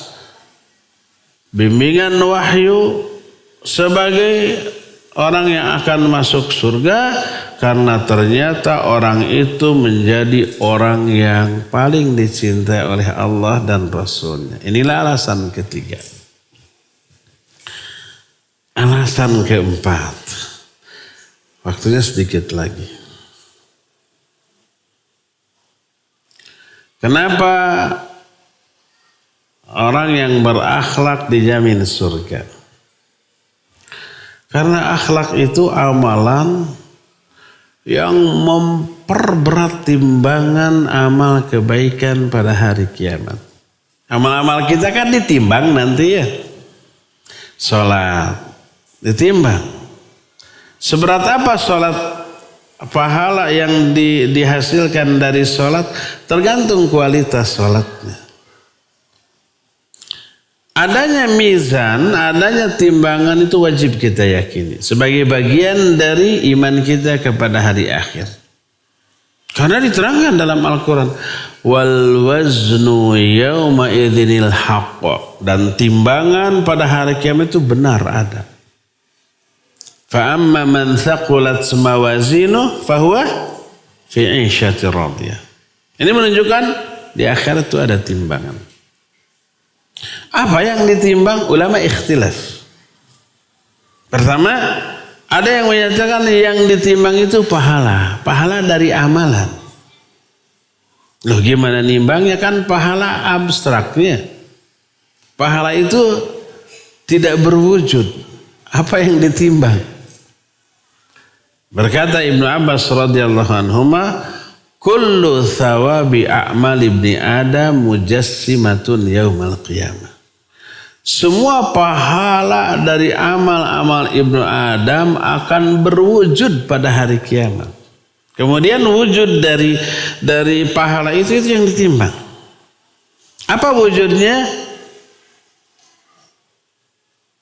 bimbingan wahyu sebagai orang yang akan masuk surga? Karena ternyata orang itu menjadi orang yang paling dicintai oleh Allah dan Rasulnya. Inilah alasan ketiga. Alasan keempat, waktunya sedikit lagi. Kenapa orang yang berakhlak dijamin surga? Karena akhlak itu amalan yang memperberat timbangan amal kebaikan pada hari kiamat. Amal-amal kita kan ditimbang nanti ya. Sholat ditimbang. Seberat apa sholat, pahala yang dihasilkan dari sholat tergantung kualitas sholatnya. Adanya mizan, adanya timbangan itu wajib kita yakini sebagai bagian dari iman kita kepada hari akhir. Karena diterangkan dalam Al-Quran, wal waznu yawma idzinil haqq, dan timbangan pada hari kiamat itu benar ada. Fa amma man thaqulat mawazinuhu fahuwa fi 'ishatir radiyah. Ini menunjukkan di akhirat itu ada timbangan. Apa yang ditimbang? Ulama ikhtilaf. Pertama, ada yang menyatakan yang ditimbang itu pahala dari amalan. Loh, gimana nimbangnya? Kan pahala abstraknya. Pahala itu tidak berwujud. Apa yang ditimbang? Berkata Ibnu Abbas radhiyallahu anhuma, kullu thawabi a'mal ibni Adam mujassimatun yaumal qiyamah. Semua pahala dari amal-amal Ibnu Adam akan berwujud pada hari kiamat. Kemudian wujud dari pahala itu yang ditimbang. Apa wujudnya?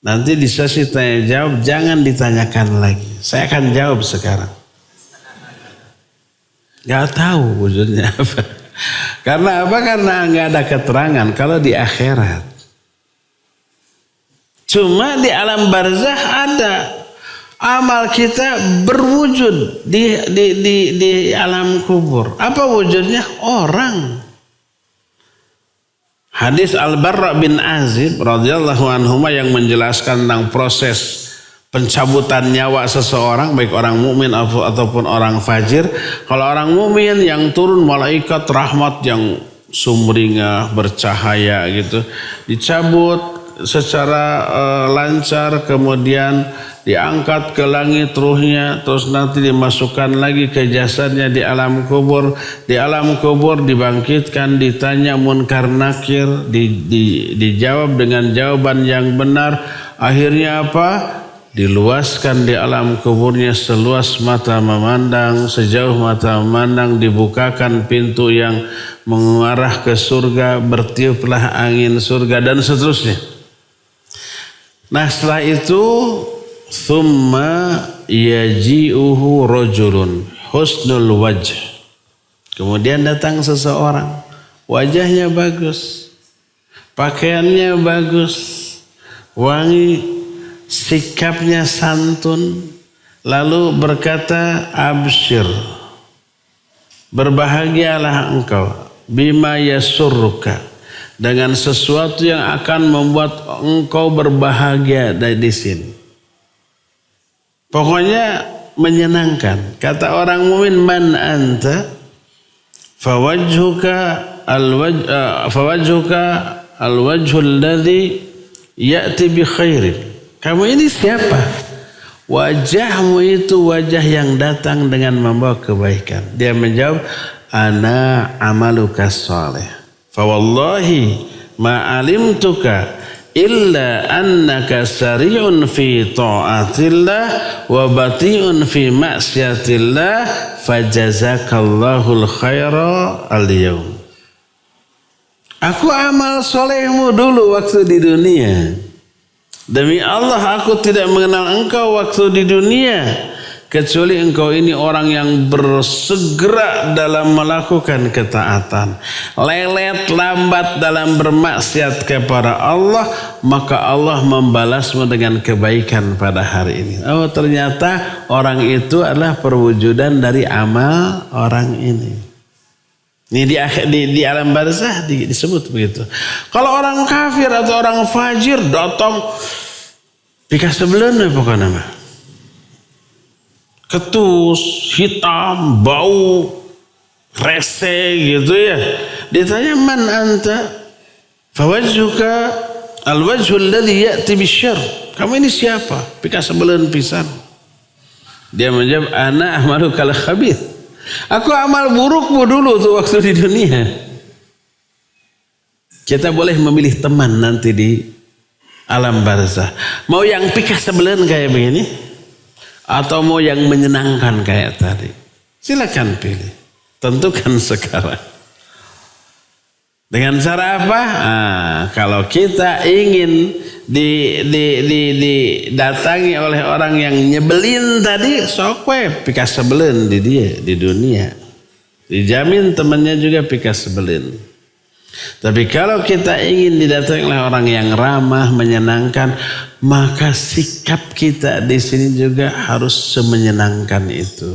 Nanti di sesi tanya jawab jangan ditanyakan lagi. Saya akan jawab sekarang. Gak tahu wujudnya apa. Karena apa? Karena nggak ada keterangan kalau di akhirat. Cuma di alam barzakh ada amal kita berwujud di alam kubur. Apa wujudnya? Orang. Hadis Al-Barra bin Azib radhiyallahu anhu yang menjelaskan tentang proses pencabutan nyawa seseorang, baik orang mukmin ataupun orang fajir. Kalau orang mukmin yang turun malaikat rahmat yang sumringah bercahaya gitu, dicabut secara lancar, kemudian diangkat ke langit ruhnya, terus nanti dimasukkan lagi ke jasadnya di alam kubur. Di alam kubur dibangkitkan, ditanya munkar nakir, dijawab dengan jawaban yang benar. Akhirnya apa? Diluaskan di alam kuburnya seluas mata memandang, sejauh mata memandang, dibukakan pintu yang mengarah ke surga, bertiuplah angin surga dan seterusnya. Nah setelah itu thumma yaji'uhu rajulun husnul wajh. Kemudian datang seseorang, wajahnya bagus, pakaiannya bagus, wangi, sikapnya santun, lalu berkata absyir, berbahagialah engkau, bima yasurruka, dengan sesuatu yang akan membuat engkau berbahagia di sini. Pokoknya menyenangkan. Kata orang mukmin, man anta? Fawajhuka alwajhul ladzi ya'ti bi khairin. Kamu ini siapa? Wajahmu itu wajah yang datang dengan membawa kebaikan. Dia menjawab, ana amaluka shalih. Fawallahi ma alimtuka illa annaka sari'un fi ta'atillah wa bati'un fi ma'siyatillah fajazakallahul khaira al-yawm. Aku amal solehmu dulu waktu di dunia. Demi Allah aku tidak mengenal engkau waktu di dunia. Kecuali engkau ini orang yang bersegera dalam melakukan ketaatan, lelet lambat dalam bermaksiat kepada Allah, maka Allah membalasmu dengan kebaikan pada hari ini. Oh ternyata orang itu adalah perwujudan dari amal orang ini. Ini di alam barzakh disebut begitu. Kalau orang kafir atau orang fajir datang pika sebelumnya pokoknya mah. Ketus, hitam, bau, rese gitu ya. Ditanya man anta? Fawajhuka alwajhul ladzi ya'ti bisyarr. Kamu ini siapa? Pika sebelen pisan. Dia menjawab, ana amalukal khabith. Aku amal burukmu dulu tuh waktu di dunia. Kita boleh memilih teman nanti di alam barzakh. Mau yang pika sebelen kayak begini? Atau mau yang menyenangkan kayak tadi? Silakan pilih. Tentukan sekarang. Dengan cara apa? Kalau kita ingin didatangi oleh orang yang nyebelin tadi, sok we pika sebelin di dia di dunia. Dijamin temannya juga pika sebelin. Tapi kalau kita ingin didatangi oleh orang yang ramah, menyenangkan, maka sikap kita di sini juga harus semenyenangkan itu.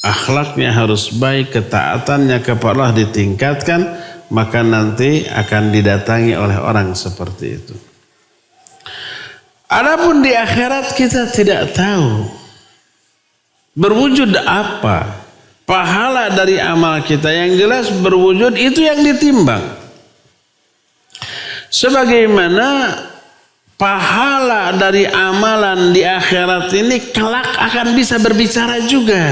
Akhlaknya harus baik, ketaatannya kepada Allah ditingkatkan, maka nanti akan didatangi oleh orang seperti itu. Adapun di akhirat kita tidak tahu berwujud apa pahala dari amal kita. Yang jelas berwujud itu yang ditimbang. Sebagaimana pahala dari amalan di akhirat ini kelak akan bisa berbicara juga.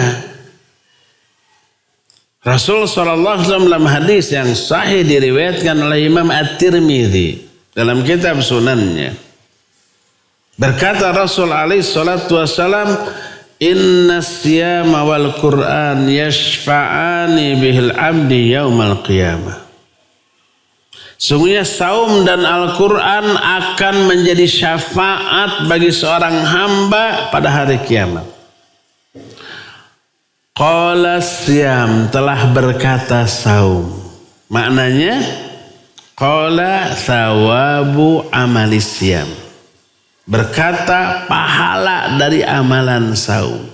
Rasul SAW dalam hadis yang sahih diriwayatkan oleh Imam At-Tirmidzi dalam kitab sunannya. Berkata Rasul alaihi salatu wassalam, inna siyama wal Qur'an yashfa'ani bihil abdi yaumal qiyamah. Sungguhnya saum dan Al-Quran akan menjadi syafaat bagi seorang hamba pada hari kiamat. Qala siyam, telah berkata saum. Maknanya, qala thawabu amalis siyam. Berkata pahala dari amalan saum.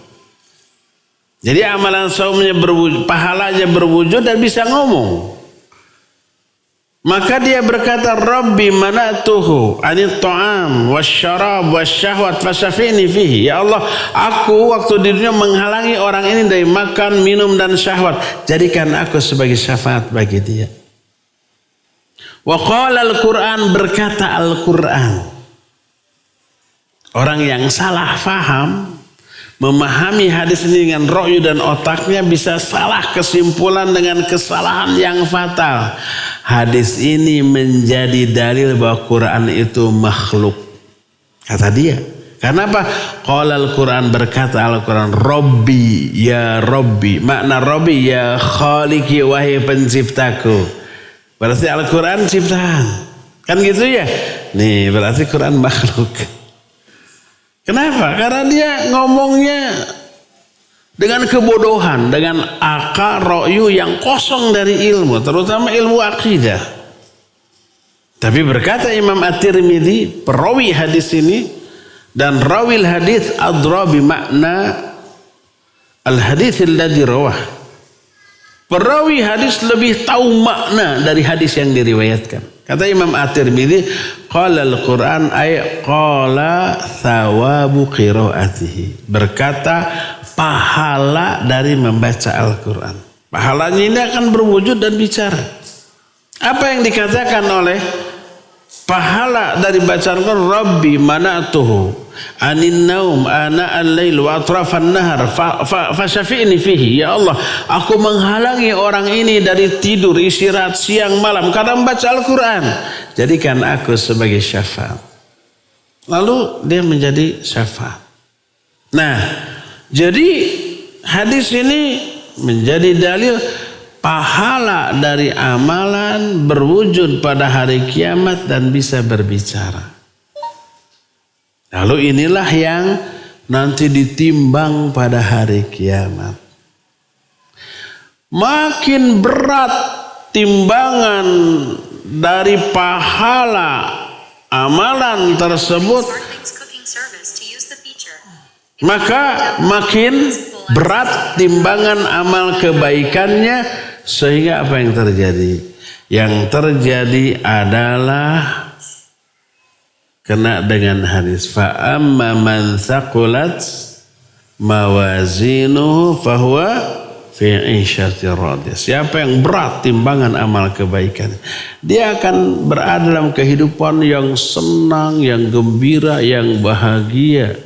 Jadi amalan saumnya berwujud, pahalanya berwujud dan bisa ngomong. Maka dia berkata, Rabbi mana'tuhu anit ta'am wasyarab wasyahwat fasyafi'ni fihi. Ya Allah, aku waktu di dunia menghalangi orang ini dari makan, minum dan syahwat. Jadikan aku sebagai syafaat bagi dia. Wa qala al-Quran, berkata Al-Quran. Orang yang salah faham, memahami hadis ini dengan ro'yu dan otaknya bisa salah kesimpulan dengan kesalahan yang fatal. Hadis ini menjadi dalil bahwa Quran itu makhluk. Kata dia. Kenapa? Qala Al-Quran, berkata Al-Quran, Rabbi, ya Rabbi. Makna Rabbi, ya Khaliki, wahai penciptaku. Berarti Al-Quran ciptaan. Kan gitu ya? Nih berarti Quran makhluk. Kenapa? Karena dia ngomongnya dengan kebodohan, dengan akal ro'yu yang kosong dari ilmu, terutama ilmu akidah. Tapi berkata Imam At-Tirmidzi, perawi hadis ini, dan rawil hadis adra bi makna al-hadits alladhi rawah. Perawi hadis lebih tahu makna dari hadis yang diriwayatkan. Kata Imam At-Tirmidzi, qala al-Quran ay qala thawabu qiraatihi. Berkata pahala dari membaca Al-Quran. Pahalanya ini akan berwujud dan bicara. Apa yang dikatakan oleh pahala dari bacaan Al-Quran? Rabbi mana'tuhu anin naum ana al-lail wa atrafan nahar fasyafi'ni fihi. Ya Allah, aku menghalangi orang ini dari tidur, istirahat siang malam karena membaca Al-Quran. Jadikan aku sebagai syafaat. Lalu dia menjadi syafaat. Nah, jadi hadis ini menjadi dalil pahala dari amalan berwujud pada hari kiamat dan bisa berbicara. Lalu inilah yang nanti ditimbang pada hari kiamat. Makin berat timbangan dari pahala amalan tersebut, maka makin berat timbangan amal kebaikannya, sehingga apa yang terjadi? Yang terjadi adalah kena dengan hadis fa amma man thaqulat mawazinuhu fahuwa fi 'ishatir radiyah. Siapa yang berat timbangan amal kebaikan, dia akan berada dalam kehidupan yang senang, yang gembira, yang bahagia.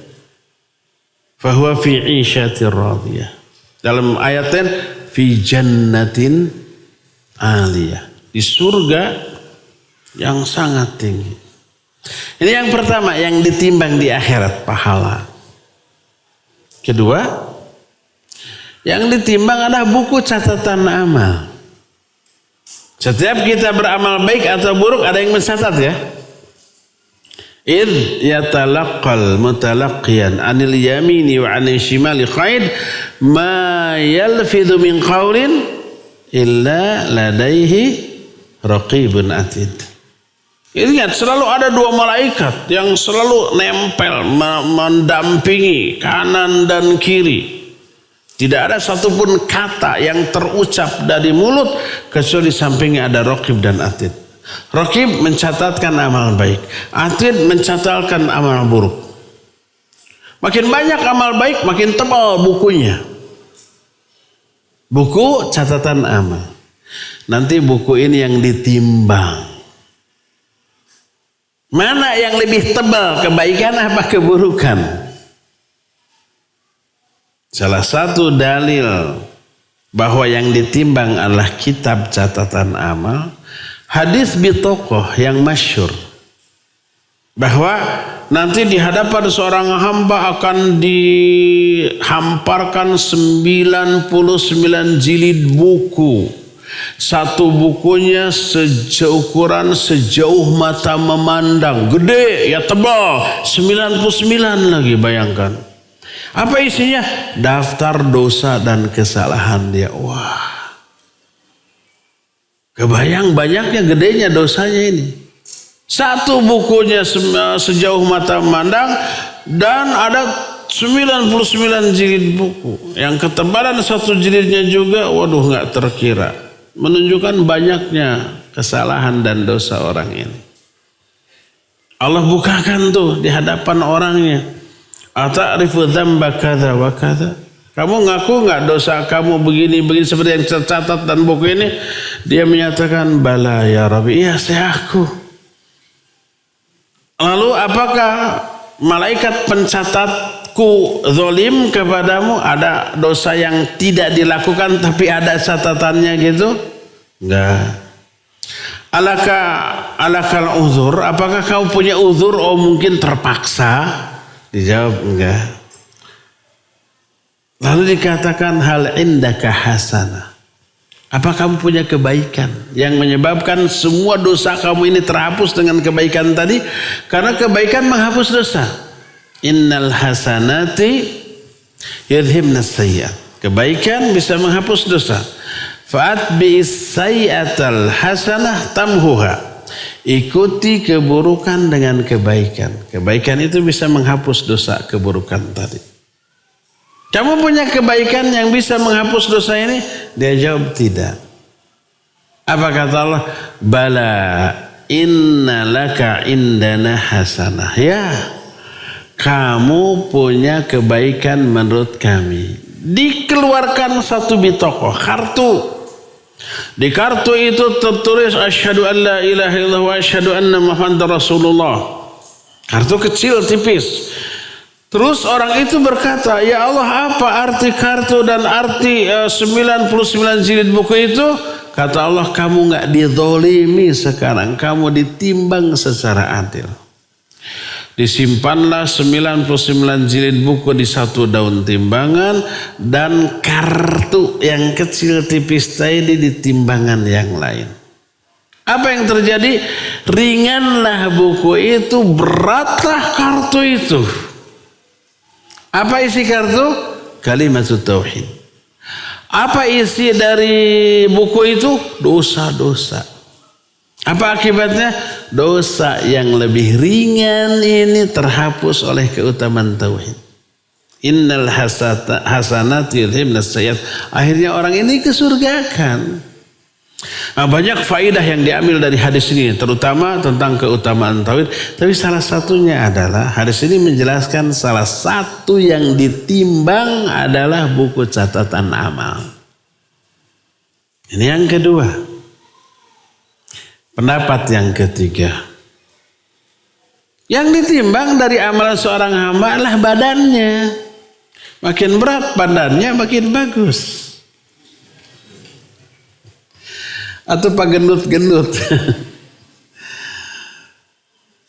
Fahuwa fi 'ishatir radiyah. Dalam ayat lain fi jannatin aliyah, di surga yang sangat tinggi. Ini yang pertama yang ditimbang di akhirat, pahala. Kedua, yang ditimbang adalah buku catatan amal. Setiap kita beramal baik atau buruk ada yang mencatat ya. Idh yatalaqqal mutalaqqiyan anil yamini wa anil shimali qaid ma yalfidhu min qawlin illa ladaihi raqibun atid. Ingat, selalu ada dua malaikat yang selalu nempel, mendampingi kanan dan kiri. Tidak ada satupun kata yang terucap dari mulut kecuali sampingnya ada raqib dan atid. Raqib mencatatkan amal baik, atid mencatatkan amal buruk. Makin banyak amal baik, makin tebal bukunya. Buku catatan amal. Nanti buku ini yang ditimbang. Mana yang lebih tebal, kebaikan apa keburukan? Salah satu dalil bahwa yang ditimbang adalah kitab catatan amal, hadis bitokoh yang masyhur bahwa nanti di hadapan seorang hamba akan dihamparkan 99 jilid buku. Satu bukunya ukuran sejauh mata memandang, gede ya, tebal, 99 lagi, bayangkan. Apa isinya? Daftar dosa dan kesalahan dia. Wah, kebayang banyaknya, gedenya dosanya ini. Satu bukunya sejauh mata memandang dan ada 99 jilid buku. Yang ketebalan satu jilidnya juga, waduh, nggak terkira. Menunjukkan banyaknya kesalahan dan dosa orang ini. Allah bukakan tuh di hadapan orangnya. Ata'rifu dzamba kadza wa kadza. Kamu ngaku nggak dosa kamu begini seperti yang tercatat dan buku ini? Dia menyatakan, bala ya Rabbi, iya saya aku. Lalu apakah malaikat pencatatku zalim kepadamu? Ada dosa yang tidak dilakukan tapi ada catatannya gitu? Enggak. Alakal uzur, apakah kamu punya uzur? Oh mungkin terpaksa. Dijawab enggak. Lalu dikatakan, hal indaka hasanah. Apa kamu punya kebaikan yang menyebabkan semua dosa kamu ini terhapus dengan kebaikan tadi? Karena kebaikan menghapus dosa. Innal hasanati yudhibnas sayyi'at. Kebaikan bisa menghapus dosa. Fa'atbi'is sayyi'atal hasanah tamhuha. Ikuti keburukan dengan kebaikan. Kebaikan itu bisa menghapus dosa keburukan tadi. Kamu punya kebaikan yang bisa menghapus dosa ini? Dia jawab tidak. Apa kata Allah? Bala inna laka indana hasanah. Ya, kamu punya kebaikan menurut kami. Dikeluarkan satu bitokoh, kartu. Di kartu itu tertulis asyhadu an la ilaha illallah wa asyhadu anna muhammadar rasulullah. Kartu kecil tipis. Terus orang itu berkata, ya Allah, apa arti kartu dan arti 99 jilid buku itu? Kata Allah, kamu nggak dizolimi sekarang, kamu ditimbang secara adil. Disimpanlah 99 jilid buku di satu daun timbangan dan kartu yang kecil tipis tadi di timbangan yang lain. Apa yang terjadi? Ringanlah buku itu, beratlah kartu itu. Apa isi kartu? Kalimatut tauhid. Apa isi dari buku itu? Dosa-dosa. Apa akibatnya? Dosa yang lebih ringan ini terhapus oleh keutamaan tauhid. Innal hasanati yudhibnas sayyi'at. Akhirnya orang ini ke surga kan. Nah, banyak faedah yang diambil dari hadis ini, terutama tentang keutamaan tauhid. Tapi salah satunya adalah hadis ini menjelaskan salah satu yang ditimbang adalah buku catatan amal. Ini yang kedua. Pendapat yang ketiga. Yang ditimbang dari amalan seorang hamba adalah badannya. Makin berat badannya makin bagus. Atau pak gendut-gendut.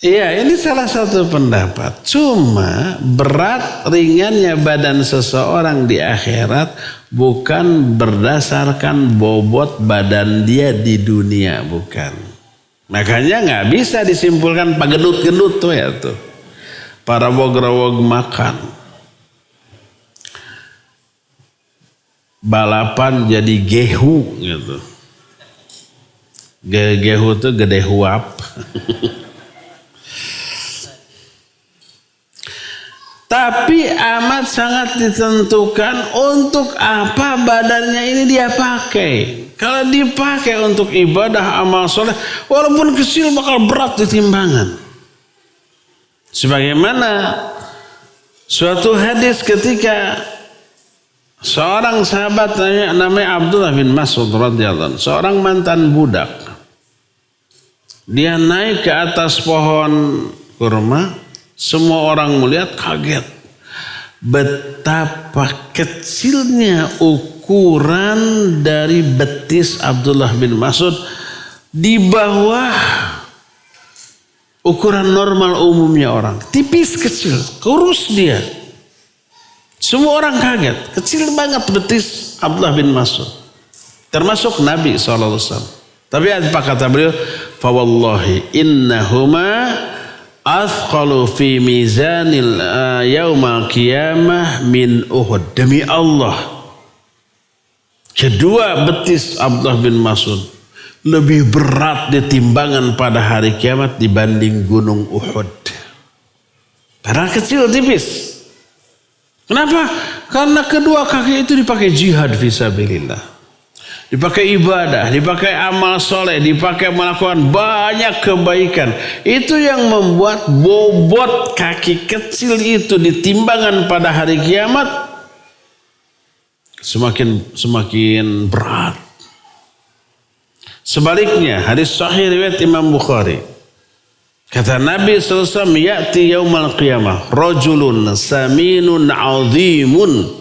Iya, ini salah satu pendapat. Cuma berat ringannya badan seseorang di akhirat bukan berdasarkan bobot badan dia di dunia, bukan. Makanya nggak bisa disimpulkan pak gendut-gendut tuh ya tuh. Para wog-wog makan. Balapan jadi gehu gitu. Gehu itu gede huap. Tapi amat sangat ditentukan untuk apa badannya ini dia pakai. Kalau dipakai untuk ibadah amal soleh, walaupun kecil bakal berat di timbangan. Sebagaimana suatu hadis ketika seorang sahabat namanya Abdullah bin Mas'ud radhiyallahu anhu, seorang mantan budak. Dia naik ke atas pohon kurma, semua orang melihat kaget. Betapa kecilnya ukuran dari betis Abdullah bin Mas'ud di bawah ukuran normal umumnya orang. Tipis, kecil, kurus dia. Semua orang kaget. Kecil banget betis Abdullah bin Mas'ud. Termasuk Nabi SAW. Tapi apa kata beliau? Fawallahi innahuma athqalu fi mizanil yaumal qiyamah min Uhud. Demi Allah, kedua betis Abdullah bin Mas'ud lebih berat di timbangan pada hari kiamat dibanding gunung Uhud. Padahal kecil, tipis. Kenapa? Karena kedua kaki itu dipakai jihad fisabilillah, dipakai ibadah, dipakai amal soleh, dipakai melakukan banyak kebaikan. Itu yang membuat bobot kaki kecil itu di timbangan pada hari kiamat semakin berat. Sebaliknya, hadis sahih riwayat Imam Bukhari. Kata Nabi SAW, ya'ti yaumal qiyamah rajulun saminun azimun.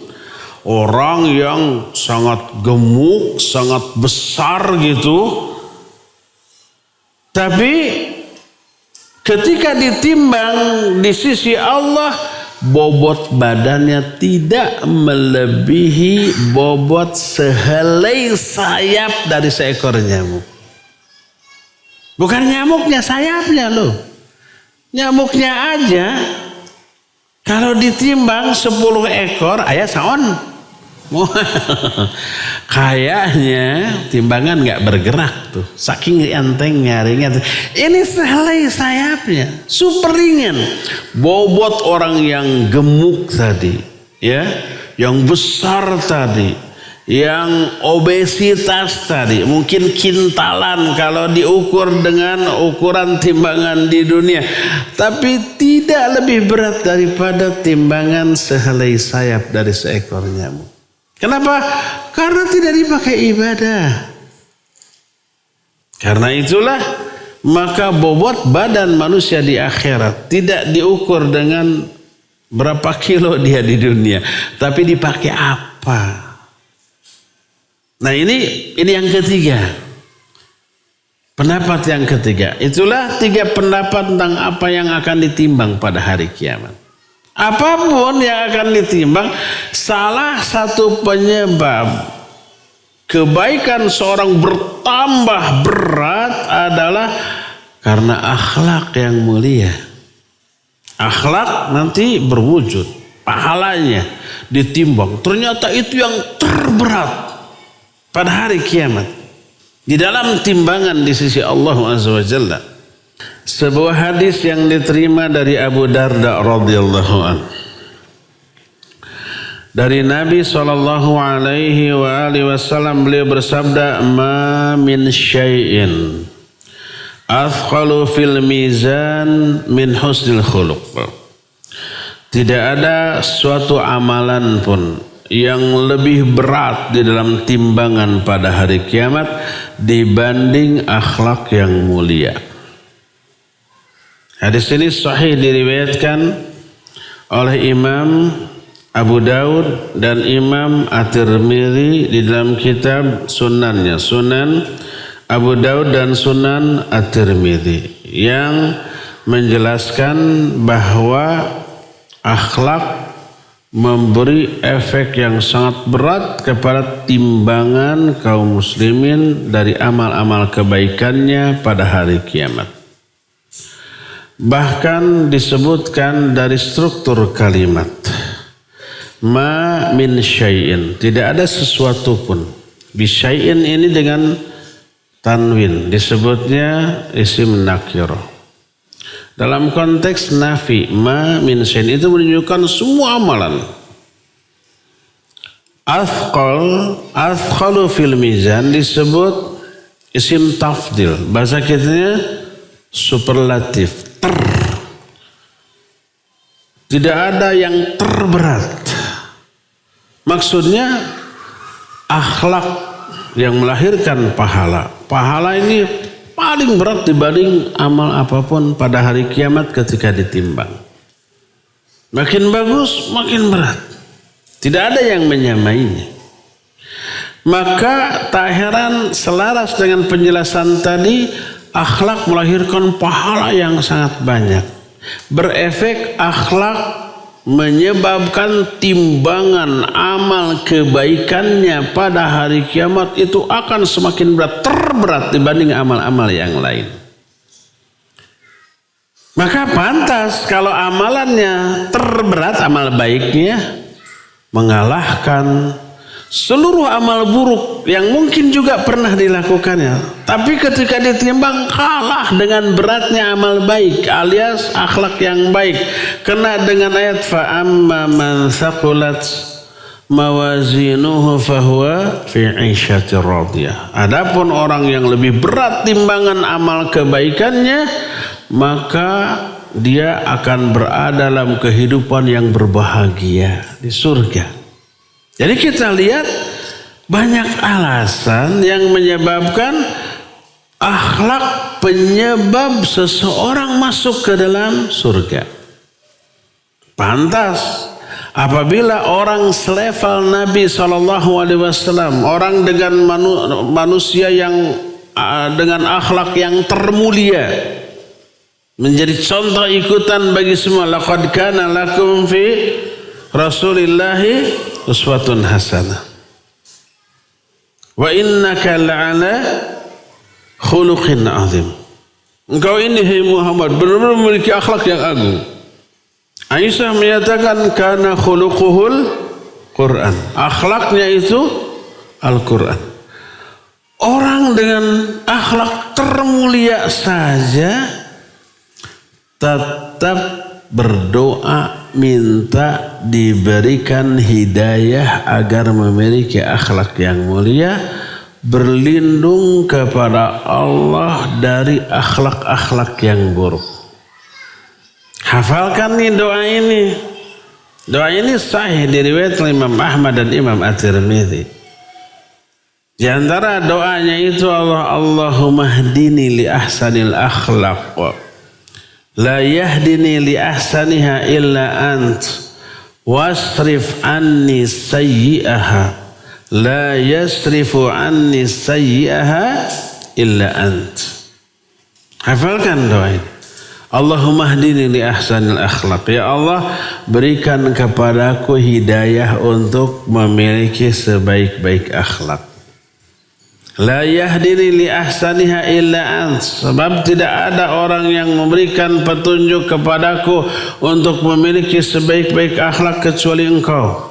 Orang yang sangat gemuk, sangat besar gitu. Tapi ketika ditimbang di sisi Allah, bobot badannya tidak melebihi bobot sehelai sayap dari seekor nyamuk. Bukan nyamuknya, sayapnya loh. Nyamuknya aja kalau ditimbang 10 ekor, ayah saon. Kayaknya timbangan gak bergerak tuh. Saking entengnya, ringan. Ini sehelai sayapnya, super ringan. Bobot orang yang gemuk tadi, ya, yang besar tadi, yang obesitas tadi, mungkin kintalan kalau diukur dengan ukuran timbangan di dunia, tapi tidak lebih berat daripada timbangan sehelai sayap dari seekor nyamuk. Kenapa? Karena tidak dipakai ibadah. Karena itulah maka bobot badan manusia di akhirat tidak diukur dengan berapa kilo dia di dunia, tapi dipakai apa. Nah ini yang ketiga. Pendapat yang ketiga. Itulah 3 pendapat tentang apa yang akan ditimbang pada hari kiamat. Apapun yang akan ditimbang, salah satu penyebab kebaikan seorang bertambah berat adalah karena akhlak yang mulia. Akhlak nanti berwujud, pahalanya ditimbang. Ternyata itu yang terberat pada hari kiamat di dalam timbangan di sisi Allah Azza wa Jalla. Sebuah hadis yang diterima dari Abu Darda radhiyallahu an. Dari Nabi SAW beliau bersabda, "Ma min syai'in athqalu fil mizan min husnil khuluq." Tidak ada suatu amalan pun yang lebih berat di dalam timbangan pada hari kiamat dibanding akhlak yang mulia. Hadis ini sahih diriwayatkan oleh Imam Abu Daud dan Imam At-Tirmidzi di dalam kitab sunannya, Sunan Abu Daud dan Sunan At-Tirmidzi, yang menjelaskan bahwa akhlak memberi efek yang sangat berat kepada timbangan kaum muslimin dari amal-amal kebaikannya pada hari kiamat. Bahkan disebutkan dari struktur kalimat, ma min syai'in, tidak ada sesuatu pun. Bisyai'in ini dengan tanwin disebutnya isim nakirah. Dalam konteks nafi, ma min syai'in itu menunjukkan semua amalan. Athqalu fil mizan disebut isim tafdil. Bahasa kitanya superlatif. Tidak ada yang terberat. Maksudnya akhlak yang melahirkan pahala. Pahala ini paling berat dibanding amal apapun pada hari kiamat ketika ditimbang. Makin bagus, makin berat. Tidak ada yang menyamainya. Maka tak heran selaras dengan penjelasan tadi, akhlak melahirkan pahala yang sangat banyak. Berefek akhlak menyebabkan timbangan amal kebaikannya pada hari kiamat itu akan semakin berat, terberat dibanding amal-amal yang lain. Maka pantas kalau amalannya terberat, amal baiknya mengalahkan seluruh amal buruk yang mungkin juga pernah dilakukannya. Tapi ketika ditimbang kalah dengan beratnya amal baik alias akhlak yang baik. Kena dengan ayat fa amma man thaqulat mawazinuhu fahuwa fi 'isyatir radiyah. Adapun orang yang lebih berat timbangan amal kebaikannya, maka dia akan berada dalam kehidupan yang berbahagia di surga. Jadi kita lihat banyak alasan yang menyebabkan akhlak penyebab seseorang masuk ke dalam surga. Pantas apabila orang selevel Nabi SAW, orang dengan manusia yang dengan akhlak yang termulia, menjadi contoh ikutan bagi semua. Laqad kana lakum fi Rasulillahi uswatun hasanah. Wa innaka la'ala khuluqin azim. Engkau ini hai Muhammad benar-benar memiliki akhlak yang agung. Aisyah menyatakan kana khuluquhul Quran. Akhlaknya itu Al-Quran. Orang dengan akhlak termulia saja tetap berdoa minta diberikan hidayah agar memiliki akhlak yang mulia, berlindung kepada Allah dari akhlak-akhlak yang buruk. Hafalkan nih doa ini. Doa ini sahih diriwayatkan Imam Ahmad dan Imam At-Tirmidzi. Di antara doanya itu Allahumma hdini li ahsanil akhlaq. La yahdini li ahsaniha illa ant wasrif anni sayyi'aha la yasrifu anni sayyi'aha illa ant. Hafalkan doa ini. Allahumma hdini li ahsanil akhlaq. Ya Allah, berikan kepadaku hidayah untuk memiliki sebaik-baik akhlak. La yahdini li ahsaniha illa ant. Sebab tidak ada orang yang memberikan petunjuk kepadaku untuk memiliki sebaik-baik akhlak kecuali engkau.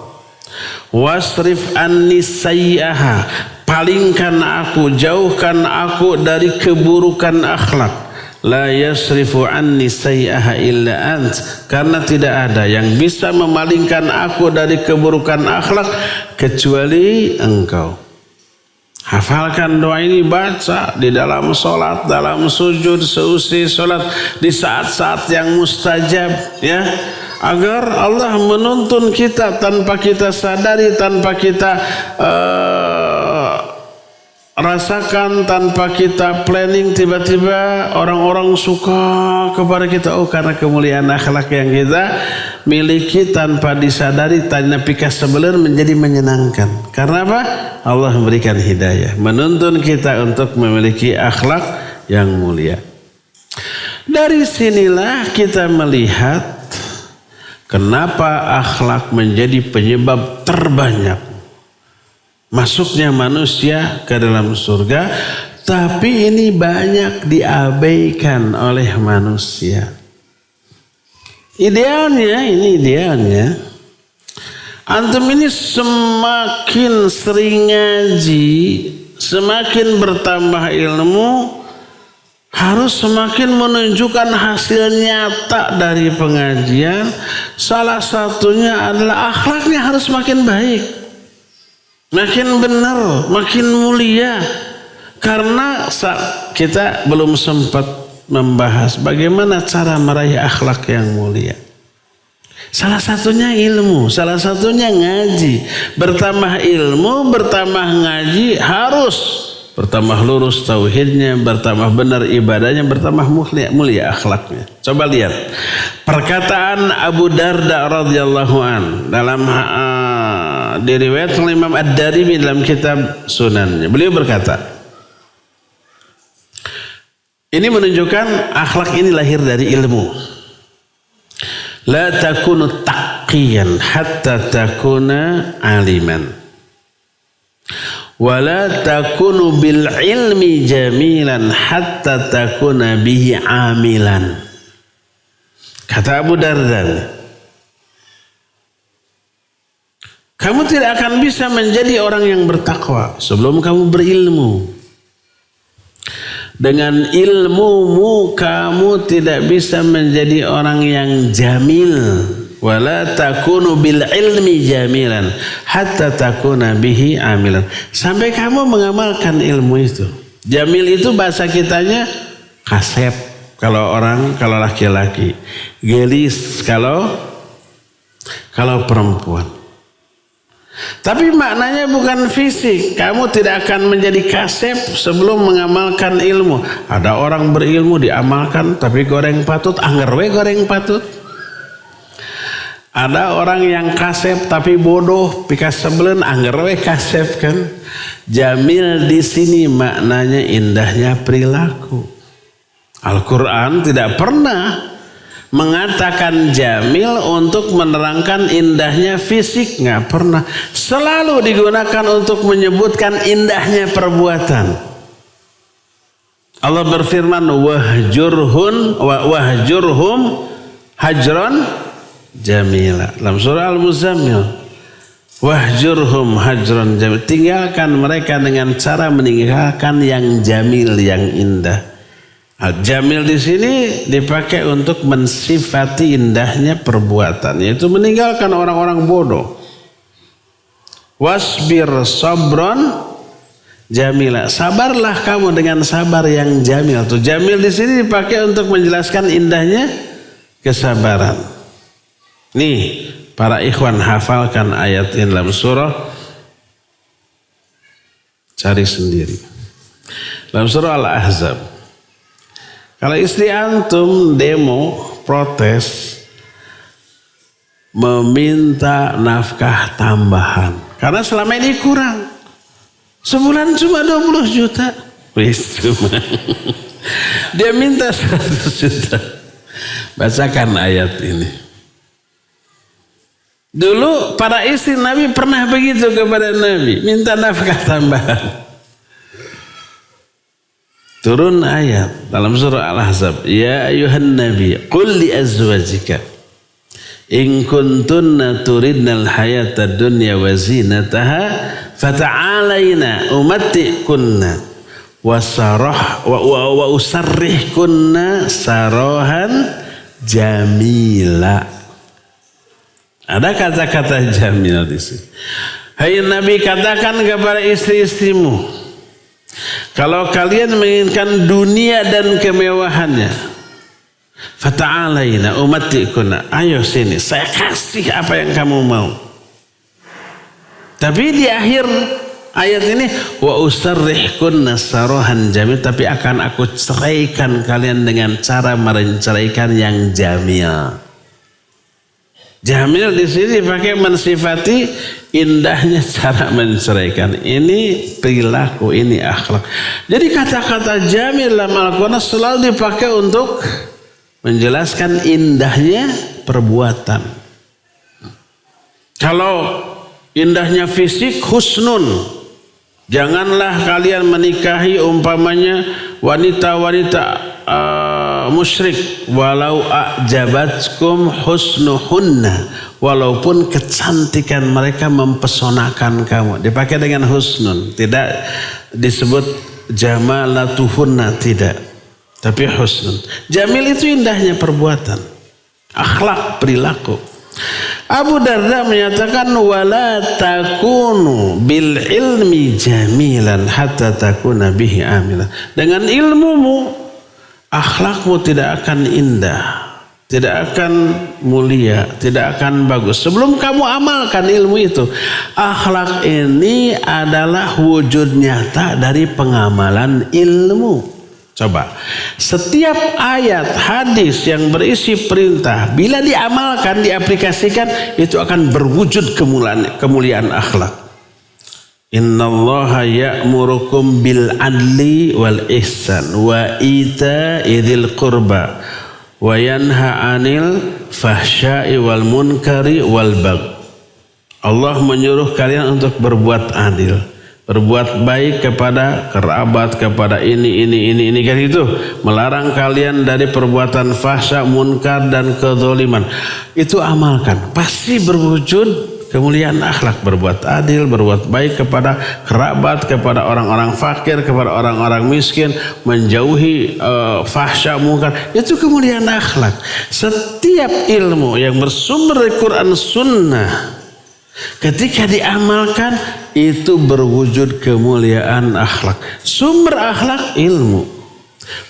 Wasrif anni sayyi'aha. Palingkan aku, jauhkan aku dari keburukan akhlak. La yasrifu anni sayyi'aha illa ant. Karena tidak ada yang bisa memalingkan aku dari keburukan akhlak kecuali engkau. Hafalkan doa ini, baca di dalam sholat, dalam sujud, seusai sholat, di saat-saat yang mustajab, ya, agar Allah menuntun kita tanpa kita sadari, tanpa kita rasakan, tanpa kita planning, tiba-tiba orang-orang suka kepada kita. Oh, karena kemuliaan akhlak yang kita miliki tanpa disadari, tanpa pikas sebelir menjadi menyenangkan. Karena apa? Allah memberikan hidayah, menuntun kita untuk memiliki akhlak yang mulia. Dari sinilah kita melihat kenapa akhlak menjadi penyebab terbanyak masuknya manusia ke dalam surga, tapi ini banyak diabaikan oleh manusia. Idealnya, antum ini semakin sering ngaji, semakin bertambah ilmu, harus semakin menunjukkan hasil nyata dari pengajian. Salah satunya adalah akhlaknya harus makin baik, makin benar, makin mulia. Karena kita belum sempat membahas bagaimana cara meraih akhlak yang mulia. Salah satunya ilmu, salah satunya ngaji. Bertambah ilmu, bertambah ngaji, harus bertambah lurus tauhidnya, bertambah benar ibadahnya, bertambah mulia akhlaknya. Coba lihat perkataan Abu Darda radhiyallahu an dalam diriwayatkan Imam Ad-Darimi dalam kitab Sunannya. Beliau berkata, Ini menunjukkan akhlak ini lahir dari ilmu. La takunu taqiyan hatta takuna aliman. Wa la takunu bil ilmi jamilan hatta takuna bihi amilan. Kata Abu Darda, kamu tidak akan bisa menjadi orang yang bertakwa sebelum kamu berilmu. Dengan ilmumu kamu tidak bisa menjadi orang yang jamil. Wala takunu bil ilmi jamilan hatta takuna bihi amilan. Sampai kamu mengamalkan ilmu itu. Jamil itu bahasa kitanya kasep kalau laki-laki. Gelis kalau perempuan. Tapi maknanya bukan fisik. Kamu tidak akan menjadi kasep sebelum mengamalkan ilmu. Ada orang berilmu diamalkan tapi goreng patut, angger we goreng patut. Ada orang yang kasep tapi bodoh, pikas sebelen angger we kasep kan. Jamil di sini maknanya indahnya perilaku. Al-Quran tidak pernah mengatakan jamil untuk menerangkan indahnya fisik, nggak pernah. Selalu digunakan untuk menyebutkan indahnya perbuatan. Allah berfirman wahjurhum hajron jamila dalam surah Al-Muzammil. Wahjurhum hajron jamil, tinggalkan mereka dengan cara meninggalkan yang jamil, yang indah. Jamil di sini dipakai untuk mensifati indahnya perbuatan, yaitu meninggalkan orang-orang bodoh. Wasbir sabron jamila, sabarlah kamu dengan sabar yang jamil. Tuh jamil di sini dipakai untuk menjelaskan indahnya kesabaran. Nih, para ikhwan hafalkan ayat ini dalam surah, cari sendiri. Dalam surah Al-Ahzab. Kalau istri antum demo, protes, meminta nafkah tambahan. Karena selama ini kurang. Sebulan cuma 20 juta. Wis cuma. Dia minta 100 juta. Bacakan ayat ini. Dulu para istri Nabi pernah begitu kepada Nabi. Minta nafkah tambahan. Turun ayat dalam surah Al-Ahzab. Ya ayuhan nabi, qul li azwajika in kuntunna turidnal hayata dunya wa zinataha fata'alaina umatti'kunna wa usarrihkunna sarahan jamila. Ada kata-kata jamil di sini. Hai Nabi, katakan kepada istri-istrimu, kalau kalian menginginkan dunia dan kemewahannya, fata'alaina umatti'kunna, ayo sini, saya kasih apa yang kamu mau. Tapi di akhir ayat ini, wa usarrihkunna sarahan jamil, tapi akan aku ceraikan kalian dengan cara menceraikan yang jamil. Jamil di sini dipakai mensifati indahnya cara menceraikan. Ini perilaku, ini akhlak. Jadi kata-kata jamil dalam Al-Quran selalu dipakai untuk menjelaskan indahnya perbuatan. Kalau indahnya fisik, husnun. Janganlah kalian menikahi umpamanya wanita-wanita musyrik walau a'jabatkum husnuhunna, walaupun kecantikan mereka mempesonakan kamu. Dipakai dengan husnun, tidak disebut jamalatuhunna, tidak, tapi husnun. Jamil itu indahnya perbuatan, akhlak, perilaku. Abu Darda menyatakan wala takunu bil ilmi jamilan hatta takuna bihi amilan. Dengan ilmumu, akhlakmu tidak akan indah, tidak akan mulia, tidak akan bagus sebelum kamu amalkan ilmu itu. Akhlak ini adalah wujud nyata dari pengamalan ilmu. Coba, setiap ayat hadis yang berisi perintah, bila diamalkan, diaplikasikan, itu akan berwujud kemuliaan akhlak. Innallaha ya'murukum bil adli wal ihsan wa ita'i dzil qurba wa yanha 'anil fahsya'i wal munkari wal bagh. Allah menyuruh kalian untuk berbuat adil, berbuat baik kepada kerabat, kepada ini kan itu. Melarang kalian dari perbuatan fahsya, munkar dan kezaliman. Itu amalkan, pasti berwujud kemuliaan akhlak. Berbuat adil, berbuat baik kepada kerabat, kepada orang-orang fakir, kepada orang-orang miskin, menjauhi fahsya, munkar. Itu kemuliaan akhlak. Setiap ilmu yang bersumber dari Quran Sunnah, ketika diamalkan itu berwujud kemuliaan akhlak. Sumber akhlak ilmu.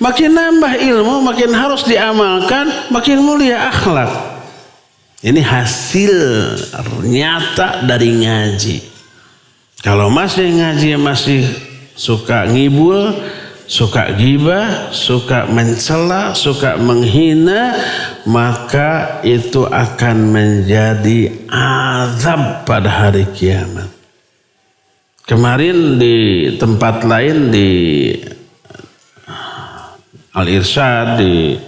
Makin nambah ilmu, makin harus diamalkan, makin mulia akhlak. Ini hasil nyata dari ngaji. Kalau masih ngaji masih suka ngibul, suka gibah, suka mencela, suka menghina, maka itu akan menjadi azab pada hari kiamat. Kemarin di tempat lain di Al-Irsyad di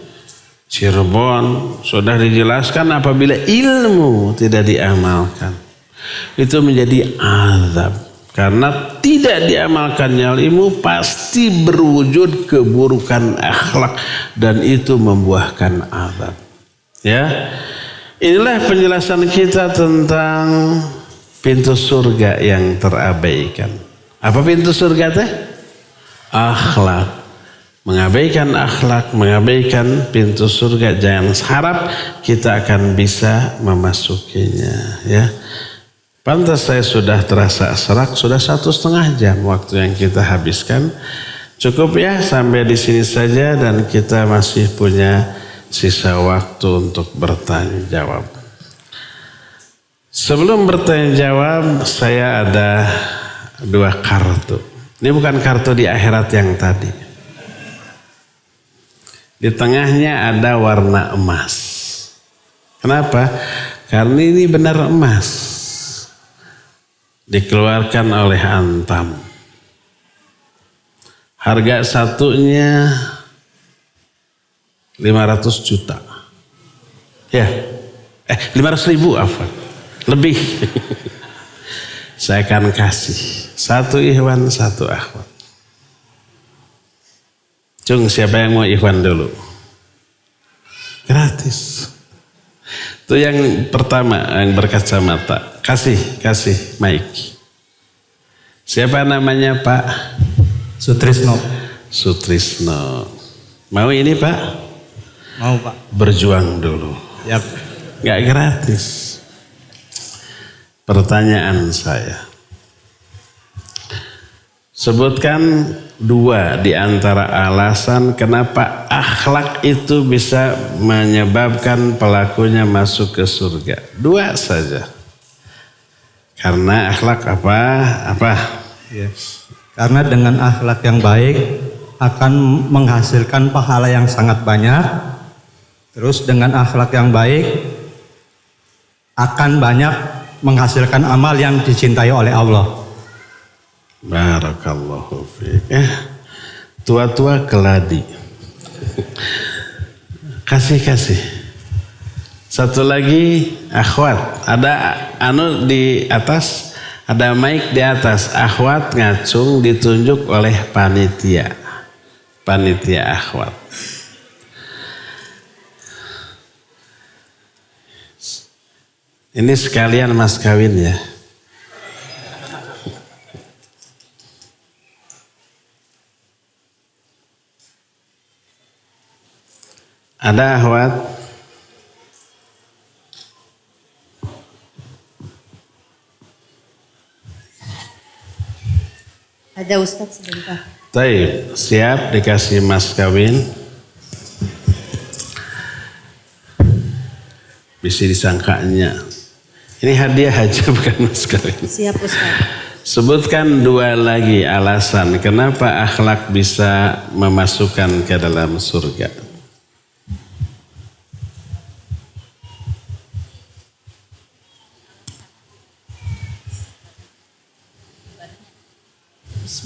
Cirebon sudah dijelaskan apabila ilmu tidak diamalkan itu menjadi azab. Karena tidak diamalkannya ilmu pasti berwujud keburukan akhlak dan itu membuahkan azab. Ya, inilah penjelasan kita tentang pintu surga yang terabaikan. Apa pintu surga teh? Akhlak. Mengabaikan akhlak, mengabaikan pintu surga, jangan harap kita akan bisa memasukinya. Ya, pantas saya sudah terasa serak, sudah 1,5 jam waktu yang kita habiskan. Cukup ya sampai di sini saja dan kita masih punya sisa waktu untuk bertanya jawab. Sebelum bertanya jawab, saya ada 2 kartu. Ini bukan kartu di akhirat yang tadi. Di tengahnya ada warna emas. Kenapa? Karena ini benar emas. Dikeluarkan oleh Antam. Harga satunya 500 juta. Ya. 500.000 apa? Lebih. Saya akan kasih. 1 ikhwan, 1 akhwat. Cung, siapa yang mau ikhwan dulu? Gratis. Itu yang pertama, yang berkacamata. Kasih mic. Siapa namanya Pak?
Sutrisno.
Mau ini Pak?
Mau Pak.
Berjuang dulu.
Yap.
Gak gratis. Pertanyaan saya. Sebutkan 2 di antara alasan kenapa akhlak itu bisa menyebabkan pelakunya masuk ke surga. 2 saja. Karena akhlak apa?
Ya. Karena dengan akhlak yang baik akan menghasilkan pahala yang sangat banyak. Terus dengan akhlak yang baik akan banyak menghasilkan amal yang dicintai oleh Allah.
Barakallahu fiik. Tua-tua keladi. Kasih. Satu lagi akhwat. Ada di atas, ada mic di atas. Akhwat ngacung ditunjuk oleh panitia. Panitia akhwat. Ini sekalian mas kawin ya. Ada akhwat?
Ada Ustadz sebentar.
Taib, siap dikasih mas kawin. Bisa disangkanya. Ini hadiah aja bukan mas kawin.
Siap Ustadz.
Sebutkan 2 lagi alasan kenapa akhlak bisa memasukkan ke dalam surga.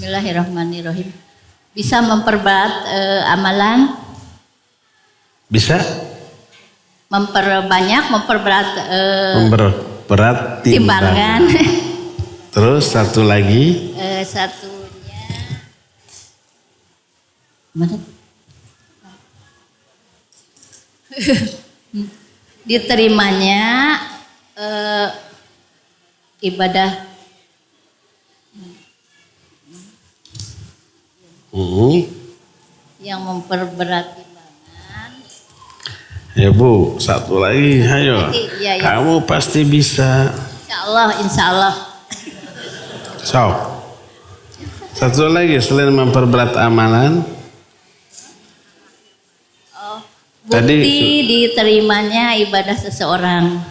Bismillahirrahmanirrahim. Bisa memperberat amalan,
Bisa
memperberat
memperberat timbangan.
timbangan.
Terus satu lagi.
Satunya mana? Diterimanya ibadah yang memperberat timbangan.
Ya Bu, satu lagi, ayo.
Ya.
Kamu pasti bisa.
Insya Allah.
So, satu lagi selain memperberat amalan.
Bukti diterimanya ibadah seseorang.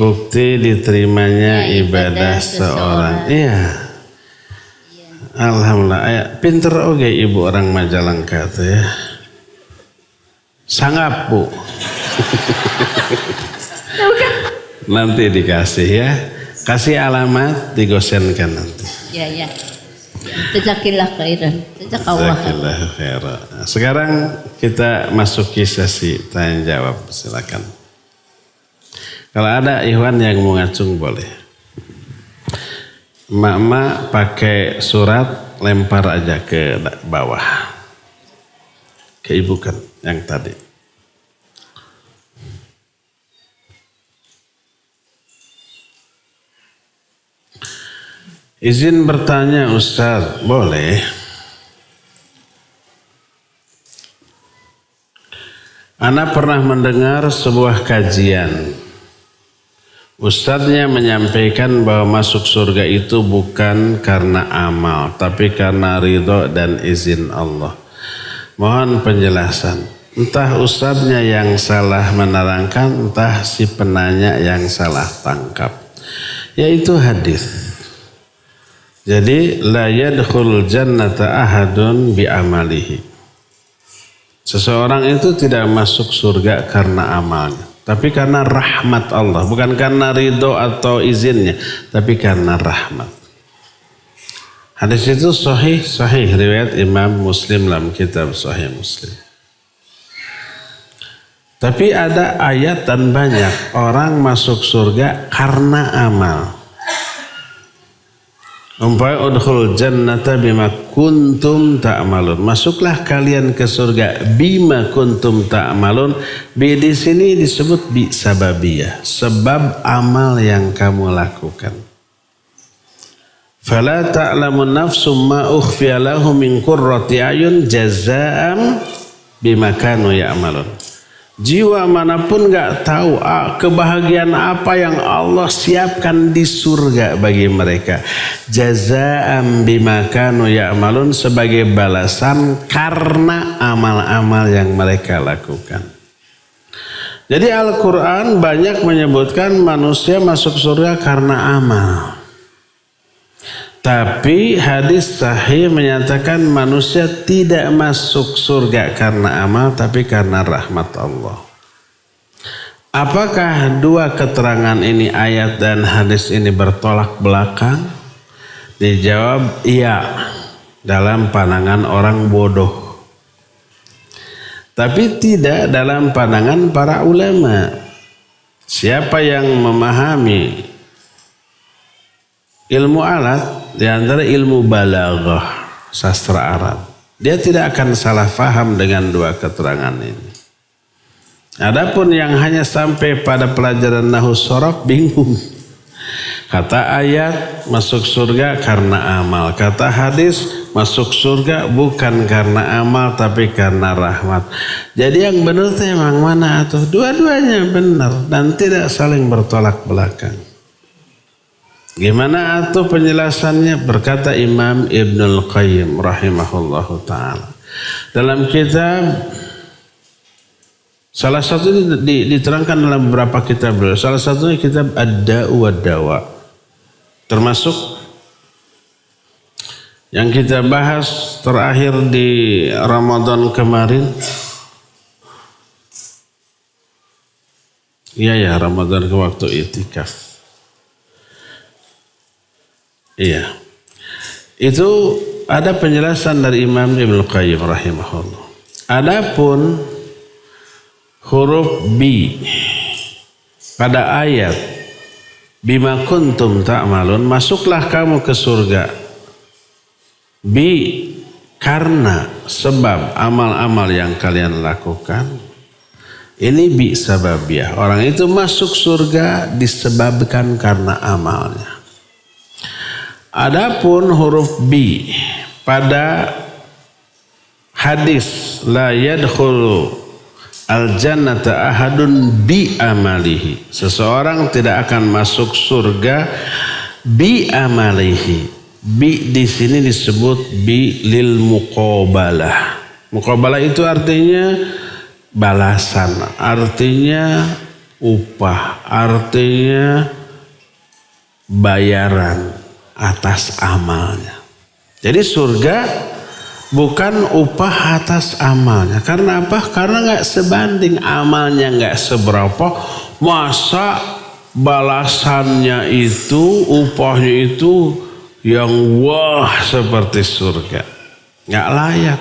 Bukti diterimanya
Ya,
ibadah
ibadah
seorang.
seseorang.
Iya. Alhamdulillah. Pinter oge ibu orang Majalengka tuh ya. Sangat Bu. Nanti dikasih ya. Kasih alamat digosenkan nanti.
Ya. Jazakillah khairan. Jazakallah.
Jazakallahu khairan. Sekarang kita masuki sesi tanya jawab. Silakan. Kalau ada Ikhwan yang mau ngacung boleh. Mak pakai surat lempar aja ke bawah. Ke ibu kan yang tadi. Izin bertanya Ustaz, boleh? Ana pernah mendengar sebuah kajian. Ustadznya menyampaikan bahwa masuk surga itu bukan karena amal, tapi karena ridho dan izin Allah. Mohon penjelasan. Entah ustadznya yang salah menerangkan, entah si penanya yang salah tangkap. Yaitu hadis. Jadi la yadkhulul jannata ahadun bi amalihi. Seseorang itu tidak masuk surga karena amalnya, tapi karena rahmat Allah, bukan karena ridho atau izinnya, tapi karena rahmat. Hadis itu sahih riwayat Imam Muslim dalam kitab Sahih Muslim. Tapi ada ayat dan banyak orang masuk surga karena amal. Umpamanya udkhul jannata bima kuntum ta'malun. Masuklah kalian ke surga bima kuntum ta'malun. Bi di sini disebut bi sababiyah, sebab amal yang kamu lakukan. Fala ta'lamu nafsum ma ukhfiya lahum min qurrati ayun jazaa'an bima kanu ya'malun. Jiwa manapun gak tahu kebahagiaan apa yang Allah siapkan di surga bagi mereka. Jazaa'an bima kanu ya'malun, sebagai balasan karena amal-amal yang mereka lakukan. Jadi Al-Quran banyak menyebutkan manusia masuk surga karena amal. Tapi hadis sahih menyatakan manusia tidak masuk surga karena amal, tapi karena rahmat Allah. Apakah dua keterangan ini, ayat dan hadis ini, bertolak belakang? Dijawab iya, dalam pandangan orang bodoh. Tapi tidak dalam pandangan para ulama. Siapa yang memahami ilmu alat, di antara ilmu balaghah, sastra Arab, dia tidak akan salah faham dengan dua keterangan ini. Adapun yang hanya sampai pada pelajaran nahwu shorof bingung. Kata ayat masuk surga karena amal, kata hadis masuk surga bukan karena amal tapi karena rahmat. Jadi yang benar itu emang mana atuh? Dua-duanya benar dan tidak saling bertolak belakang. Gimana atuh penjelasannya? Berkata Imam Ibnul Qayyim rahimahullahu ta'ala dalam kitab, salah satu diterangkan dalam beberapa kitab beliau, salah satunya kitab Ad-Da'u wad-Dawa, termasuk yang kita bahas terakhir di Ramadan kemarin. Iya Ramadan ke waktu itikaf. Iya. Itu ada penjelasan dari Imam Ibnu Qayyim rahimahullah. Adapun huruf bi pada ayat bima kuntum ta'malun, masuklah kamu ke surga. Bi karena sebab amal-amal yang kalian lakukan. Ini bi sababiyah. Orang itu masuk surga disebabkan karena amalnya. Adapun huruf bi pada hadis la yadkhulu al-jannata ahadun bi amalihi. Seseorang tidak akan masuk surga bi amalihi. Bi di sini disebut bi lil muqabalah. Muqabalah itu artinya balasan, artinya upah, artinya bayaran atas amalnya. Jadi surga bukan upah atas amalnya. Karena apa? Karena nggak sebanding, amalnya nggak seberapa. Masa balasannya itu, upahnya itu yang wah seperti surga? Nggak layak.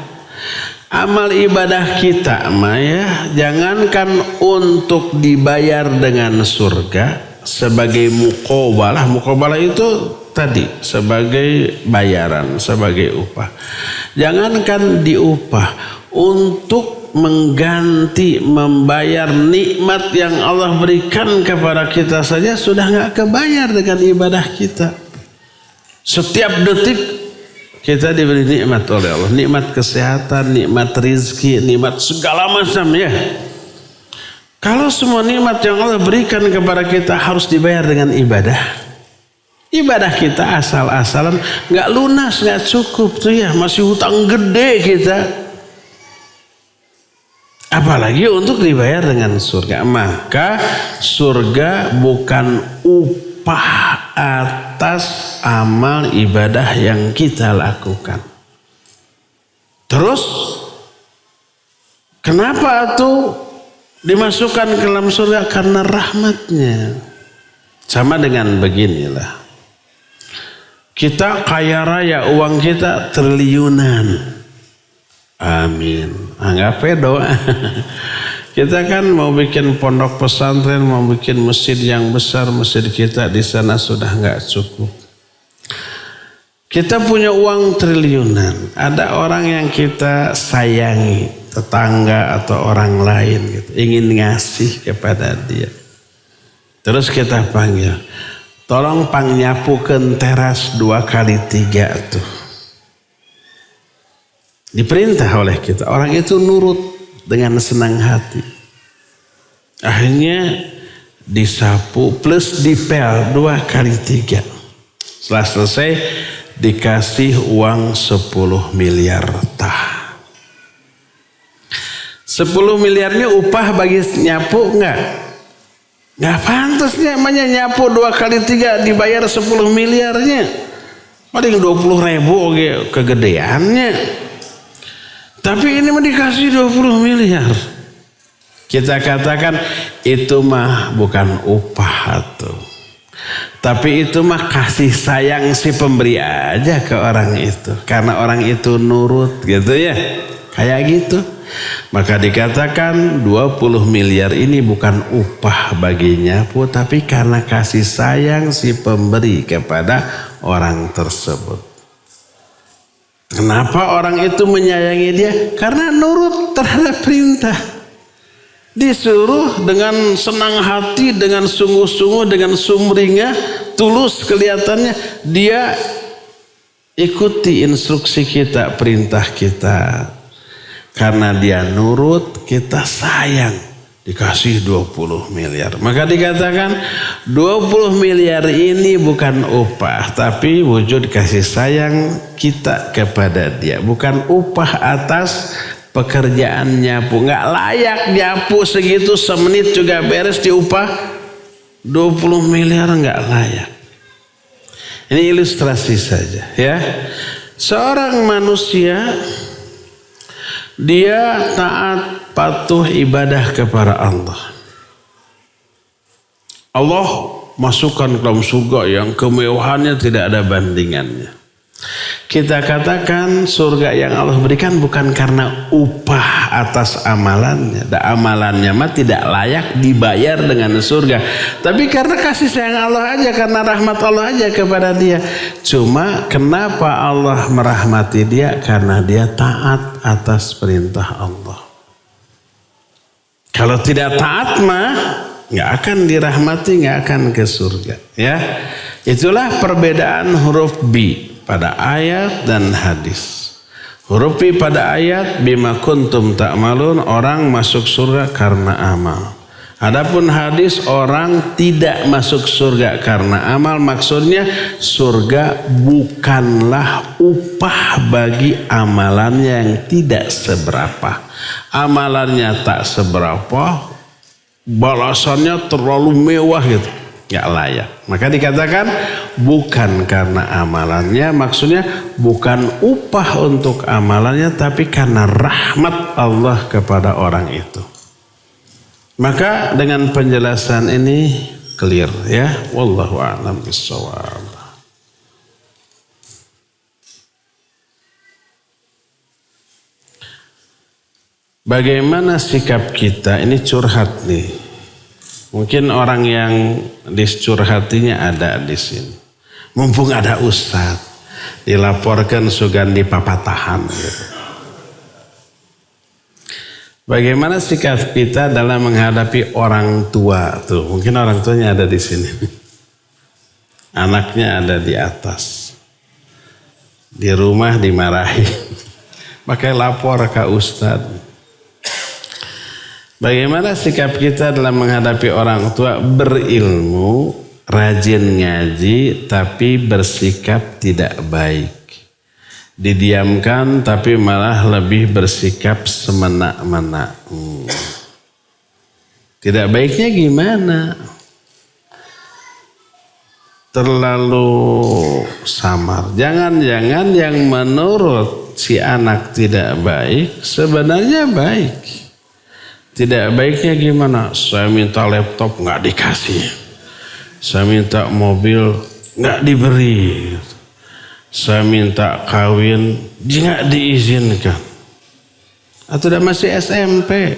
Amal ibadah kita Maya, jangankan untuk dibayar dengan surga sebagai muqabalah. Muqabalah itu tadi sebagai bayaran, sebagai upah. Jangankan diupah, untuk mengganti, membayar nikmat yang Allah berikan kepada kita saja sudah nggak kebayar dengan ibadah kita. Setiap detik kita diberi nikmat oleh Allah. Nikmat kesehatan, nikmat rizki, nikmat segala macam ya. Kalau semua nikmat yang Allah berikan kepada kita harus dibayar dengan ibadah. Ibadah kita asal-asalan gak lunas, gak cukup tuh ya. Masih hutang gede kita. Apalagi untuk dibayar dengan surga. Maka surga bukan upah atas amal ibadah yang kita lakukan. Terus kenapa tuh dimasukkan ke dalam surga? Karena rahmatnya. Sama dengan beginilah, kita kaya raya, uang kita triliunan, amin, anggapnya doa. Kita kan mau bikin pondok pesantren, mau bikin masjid yang besar, masjid kita di sana sudah nggak cukup. Kita punya uang triliunan, ada orang yang kita sayangi, tetangga atau orang lain gitu, ingin ngasih kepada dia. Terus kita panggil, tolong pangnyapukeun teras 2 kali 3 tuh. Diperintah oleh kita, orang itu nurut dengan senang hati. Akhirnya disapu plus dipel 2 kali 3. Setelah selesai dikasih uang 10 miliar tah. 10 miliarnya upah bagi nyapu enggak? Enggak pantas namanya nyapu 2 kali 3 dibayar 10 miliarnya. Paling 20.000 kegedeannya. Tapi ini mah dikasih 20 miliar. Kita katakan itu mah bukan upah tuh. Tapi itu mah kasih sayang si pemberi aja ke orang itu. Karena orang itu nurut gitu ya. Kayak gitu. Maka dikatakan 20 miliar ini bukan upah baginya pun, tapi karena kasih sayang si pemberi kepada orang tersebut. Kenapa orang itu menyayangi dia? Karena nurut terhadap perintah. Disuruh dengan senang hati, dengan sungguh-sungguh, dengan sumringah, tulus kelihatannya. Dia ikuti instruksi kita, perintah kita. Karena dia nurut, kita sayang. Dikasih 20 miliar. Maka dikatakan 20 miliar ini bukan upah, tapi wujud kasih sayang kita kepada dia. Bukan upah atas pekerjaan nyapu. Nggak layak nyapu segitu, semenit juga beres diupah 20 miliar, nggak layak. Ini ilustrasi saja ya. Seorang manusia dia taat, patuh ibadah kepada Allah. Allah masukkan ke dalam surga yang kemewahannya tidak ada bandingannya. Kita katakan surga yang Allah berikan bukan karena upah atas amalannya. Amalannya mah tidak layak dibayar dengan surga. Tapi karena kasih sayang Allah aja, karena rahmat Allah aja kepada dia. Cuma kenapa Allah merahmati dia? Karena dia taat atas perintah Allah. Kalau tidak taat mah nggak akan dirahmati, nggak akan ke surga. Ya, itulah perbedaan huruf B pada ayat dan hadis. Huruf B pada ayat bima kuntum ta'malun, orang masuk surga karena amal. Adapun hadis orang tidak masuk surga karena amal, maksudnya surga bukanlah upah bagi amalannya yang tidak seberapa. Amalannya tak seberapa, balasannya terlalu mewah gitu, nggak layak. Maka dikatakan bukan karena amalannya, maksudnya bukan upah untuk amalannya, tapi karena rahmat Allah kepada orang itu. Maka dengan penjelasan ini clear ya. Wallahu a'lam bishawab. Bagaimana sikap kita? Ini curhat nih. Mungkin orang yang dicurhatinya ada di sini. Mumpung ada ustaz, dilaporkan Sugandi papatahan. Gitu. Bagaimana sikap kita dalam menghadapi orang tua tuh? Mungkin orang tuanya ada di sini. Anaknya ada di atas. Di rumah dimarahi. Pakai lapor ke ustaz. Bagaimana sikap kita dalam menghadapi orang tua? Berilmu, rajin ngaji, tapi bersikap tidak baik. Didiamkan tapi malah lebih bersikap semena-mena. Tidak baiknya gimana? Terlalu samar. Jangan-jangan yang menurut si anak tidak baik sebenarnya baik. Tidak baiknya gimana? Saya minta laptop nggak dikasih. Saya minta mobil nggak diberi. Saya minta kawin nggak diizinkan. Atau udah masih SMP.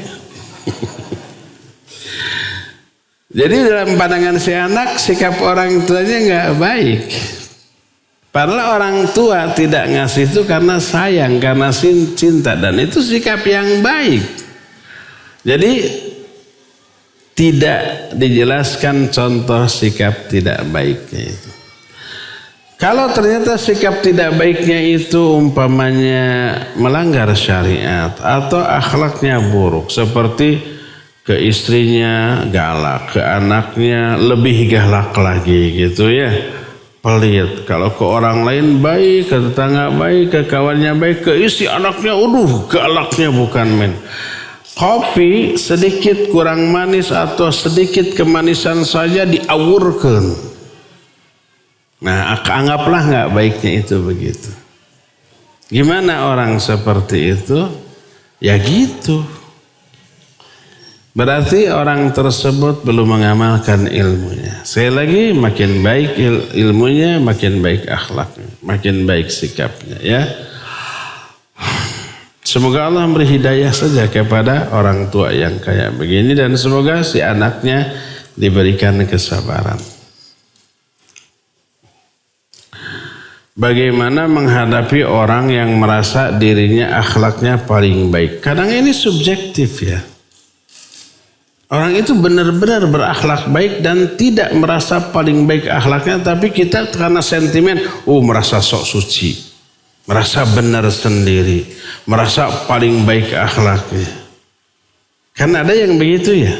Jadi dalam pandangan si anak, sikap orang tuanya nggak baik. Padahal orang tua tidak ngasih itu karena sayang, karena cinta, dan itu sikap yang baik. Jadi tidak dijelaskan contoh sikap tidak baiknya itu. Kalau ternyata sikap tidak baiknya itu umpamanya melanggar syariat atau akhlaknya buruk, seperti ke istrinya galak, ke anaknya lebih galak lagi gitu ya, pelit. Kalau ke orang lain baik, ke tetangga baik, ke kawannya baik, ke istri anaknya galaknya bukan main. Kopi sedikit kurang manis atau sedikit kemanisan saja diawurkan. Nah, anggaplah nggak baiknya itu begitu. Gimana orang seperti itu? Ya gitu. Berarti orang tersebut belum mengamalkan ilmunya. Sekali lagi, makin baik ilmunya, makin baik akhlaknya, makin baik sikapnya ya. Semoga Allah memberi hidayah saja kepada orang tua yang kayak begini, dan semoga si anaknya diberikan kesabaran. Bagaimana menghadapi orang yang merasa dirinya akhlaknya paling baik? Kadang ini subjektif ya. Orang itu benar-benar berakhlak baik dan tidak merasa paling baik akhlaknya, tapi kita karena sentimen, merasa sok suci. Merasa benar sendiri, merasa paling baik akhlaknya. Kan ada yang begitu ya.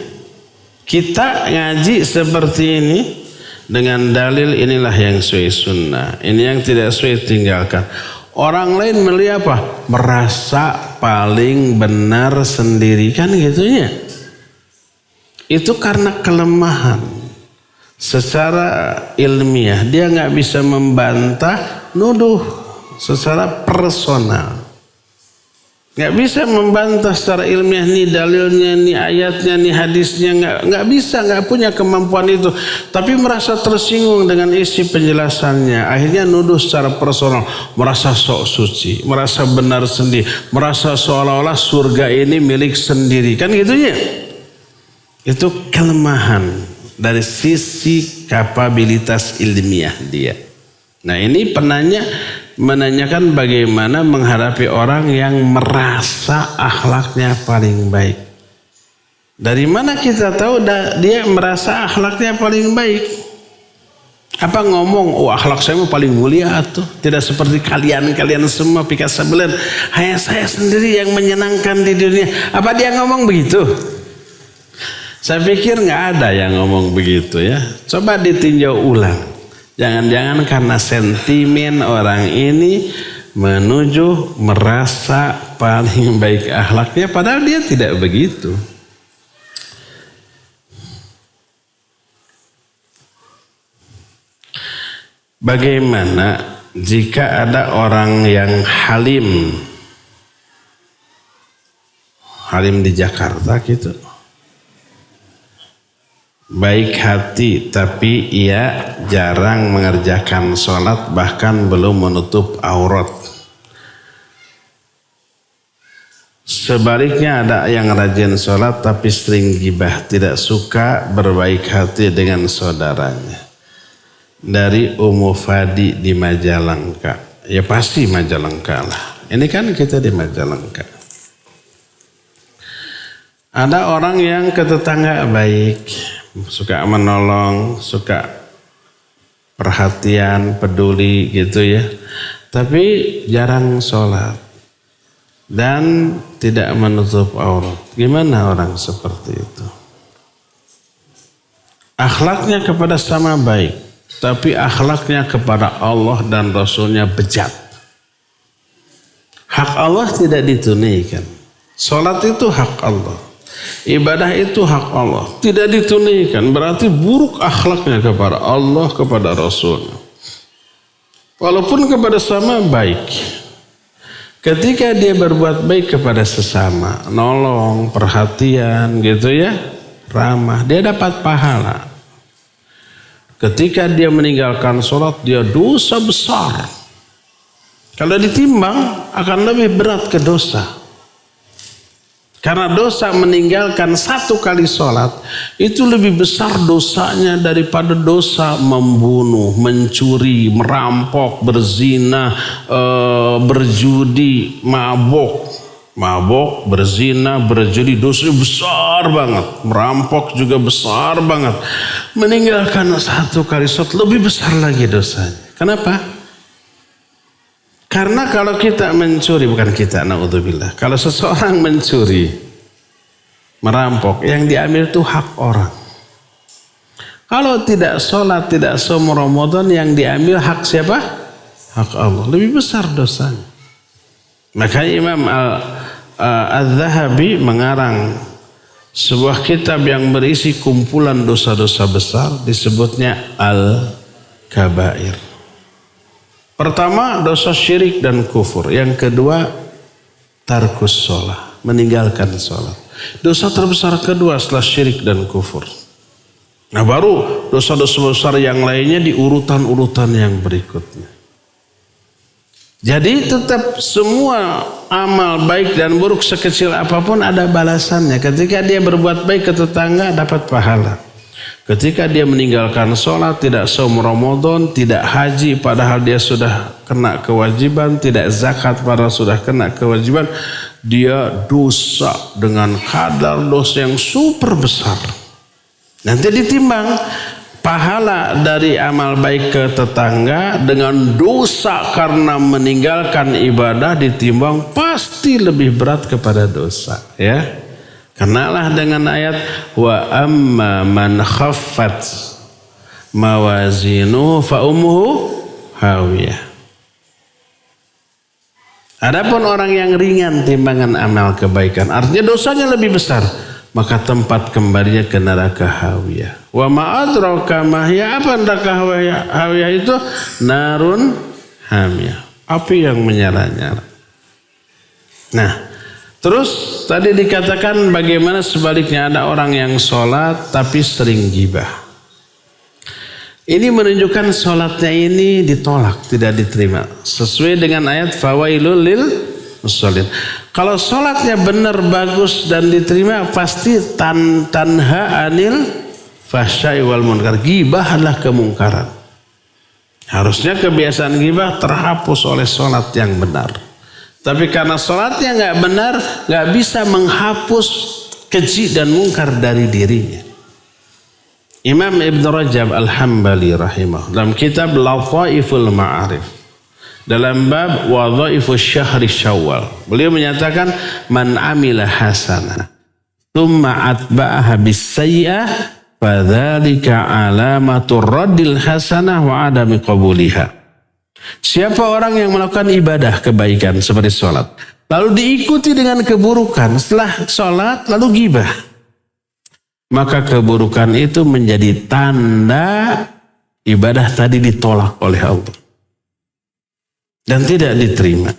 Kita ngaji seperti ini dengan dalil inilah yang sesuai sunnah, ini yang tidak sesuai tinggalkan. Orang lain melihat apa? Merasa paling benar sendiri, kan gitunya. Itu karena kelemahan. Secara ilmiah dia nggak bisa membantah, nuduh secara personal. Nggak bisa membantah secara ilmiah nih dalilnya, nih ayatnya, nih hadisnya, nggak bisa, nggak punya kemampuan itu. Tapi merasa tersinggung dengan isi penjelasannya, akhirnya nuduh secara personal, merasa sok suci, merasa benar sendiri, merasa seolah-olah surga ini milik sendiri, kan gitunya. Itu kelemahan dari sisi kapabilitas ilmiah dia. Nah ini menanyakan bagaimana menghadapi orang yang merasa akhlaknya paling baik. Dari mana kita tahu dia merasa akhlaknya paling baik? Apa ngomong, oh akhlak saya paling mulia tuh, tidak seperti kalian semua pikat sebelah, hanya saya sendiri yang menyenangkan di dunia. Apa dia ngomong begitu? Saya pikir nggak ada yang ngomong begitu ya. Coba ditinjau ulang. Jangan-jangan karena sentimen orang ini menuju merasa paling baik akhlaknya, padahal dia tidak begitu. Bagaimana jika ada orang yang halim di Jakarta gitu, baik hati tapi ia jarang mengerjakan sholat, bahkan belum menutup aurat. Sebaliknya ada yang rajin sholat tapi sering gibah, tidak suka berbaik hati dengan saudaranya. Dari Umu Fadi di Majalengka. Ya pasti Majalengka lah. Ini kan kita di Majalengka. Ada orang yang ke tetangga baik, suka menolong, suka perhatian, peduli gitu ya. Tapi jarang sholat dan tidak menutup aurat. Gimana orang seperti itu? Akhlaknya kepada sama baik, tapi akhlaknya kepada Allah dan Rasulnya bejat. Hak Allah tidak ditunaikan. Sholat itu hak Allah. Ibadah itu hak Allah, tidak ditunaikan, berarti buruk akhlaknya kepada Allah, kepada Rasul. Walaupun kepada sama baik, ketika dia berbuat baik kepada sesama, nolong, perhatian gitu ya, ramah, dia dapat pahala. Ketika dia meninggalkan sholat, dia dosa besar. Kalau ditimbang akan lebih berat ke dosa. Karena dosa meninggalkan satu kali sholat itu lebih besar dosanya daripada dosa membunuh, mencuri, merampok, berzina, berjudi, mabok, berzina, berjudi, dosanya besar banget. Merampok juga besar banget. Meninggalkan satu kali sholat lebih besar lagi dosanya. Kenapa? Karena kalau kita mencuri, bukan kita, naudzubillah. Kalau seseorang mencuri, merampok, yang diambil itu hak orang. Kalau tidak sholat, tidak saum Ramadan, yang diambil hak siapa? Hak Allah. Lebih besar dosanya. Makanya Imam Al-Zahabi mengarang sebuah kitab yang berisi kumpulan dosa-dosa besar, disebutnya Al-Kabair. Pertama dosa syirik dan kufur. Yang kedua tarkus sholat, meninggalkan sholat. Dosa terbesar kedua setelah syirik dan kufur. Nah baru dosa-dosa besar yang lainnya di urutan-urutan yang berikutnya. Jadi tetap semua amal baik dan buruk sekecil apapun ada balasannya. Ketika dia berbuat baik ke tetangga dapat pahala. Ketika dia meninggalkan sholat, tidak saum Ramadan, tidak haji padahal dia sudah kena kewajiban, tidak zakat padahal sudah kena kewajiban, dia dosa dengan kadar dosa yang super besar. Nanti ditimbang pahala dari amal baik ke tetangga dengan dosa karena meninggalkan ibadah, ditimbang pasti lebih berat kepada dosa, ya. Kenalah dengan ayat wa amma man khaffat mawazinu fa ummuhu hawiyah. Adapun orang yang ringan timbangan amal kebaikan, artinya dosanya lebih besar, maka tempat kembalinya ke neraka hawiyah. Wa ma adraka ma hiya, apa neraka hawiyah itu? Narun hamiyah, api yang menyala-nyala. Nah, Terus tadi dikatakan bagaimana sebaliknya ada orang yang sholat tapi sering gibah. Ini menunjukkan sholatnya ini ditolak, tidak diterima. Sesuai dengan ayat fawailul lil musallin. Kalau sholatnya benar, bagus dan diterima, pasti tanha anil fahsya'i wal munkar. Gibah adalah kemungkaran. Harusnya kebiasaan gibah terhapus oleh sholat yang benar. Tapi karena sholatnya nggak benar, nggak bisa menghapus keji dan mungkar dari dirinya. Imam Ibn Rajab Al-Hambali rahimah dalam kitab Lathaiful Ma'arif dalam bab Wadhaifus Syahri Syawal, beliau menyatakan man amila hasanah thumma atba'aha bis-sayyi'ah fadzalika alamatur raddil hasanah wa adami qabuliha. Siapa orang yang melakukan ibadah kebaikan seperti sholat lalu diikuti dengan keburukan setelah sholat lalu gibah, maka keburukan itu menjadi tanda ibadah tadi ditolak oleh Allah dan tidak diterima.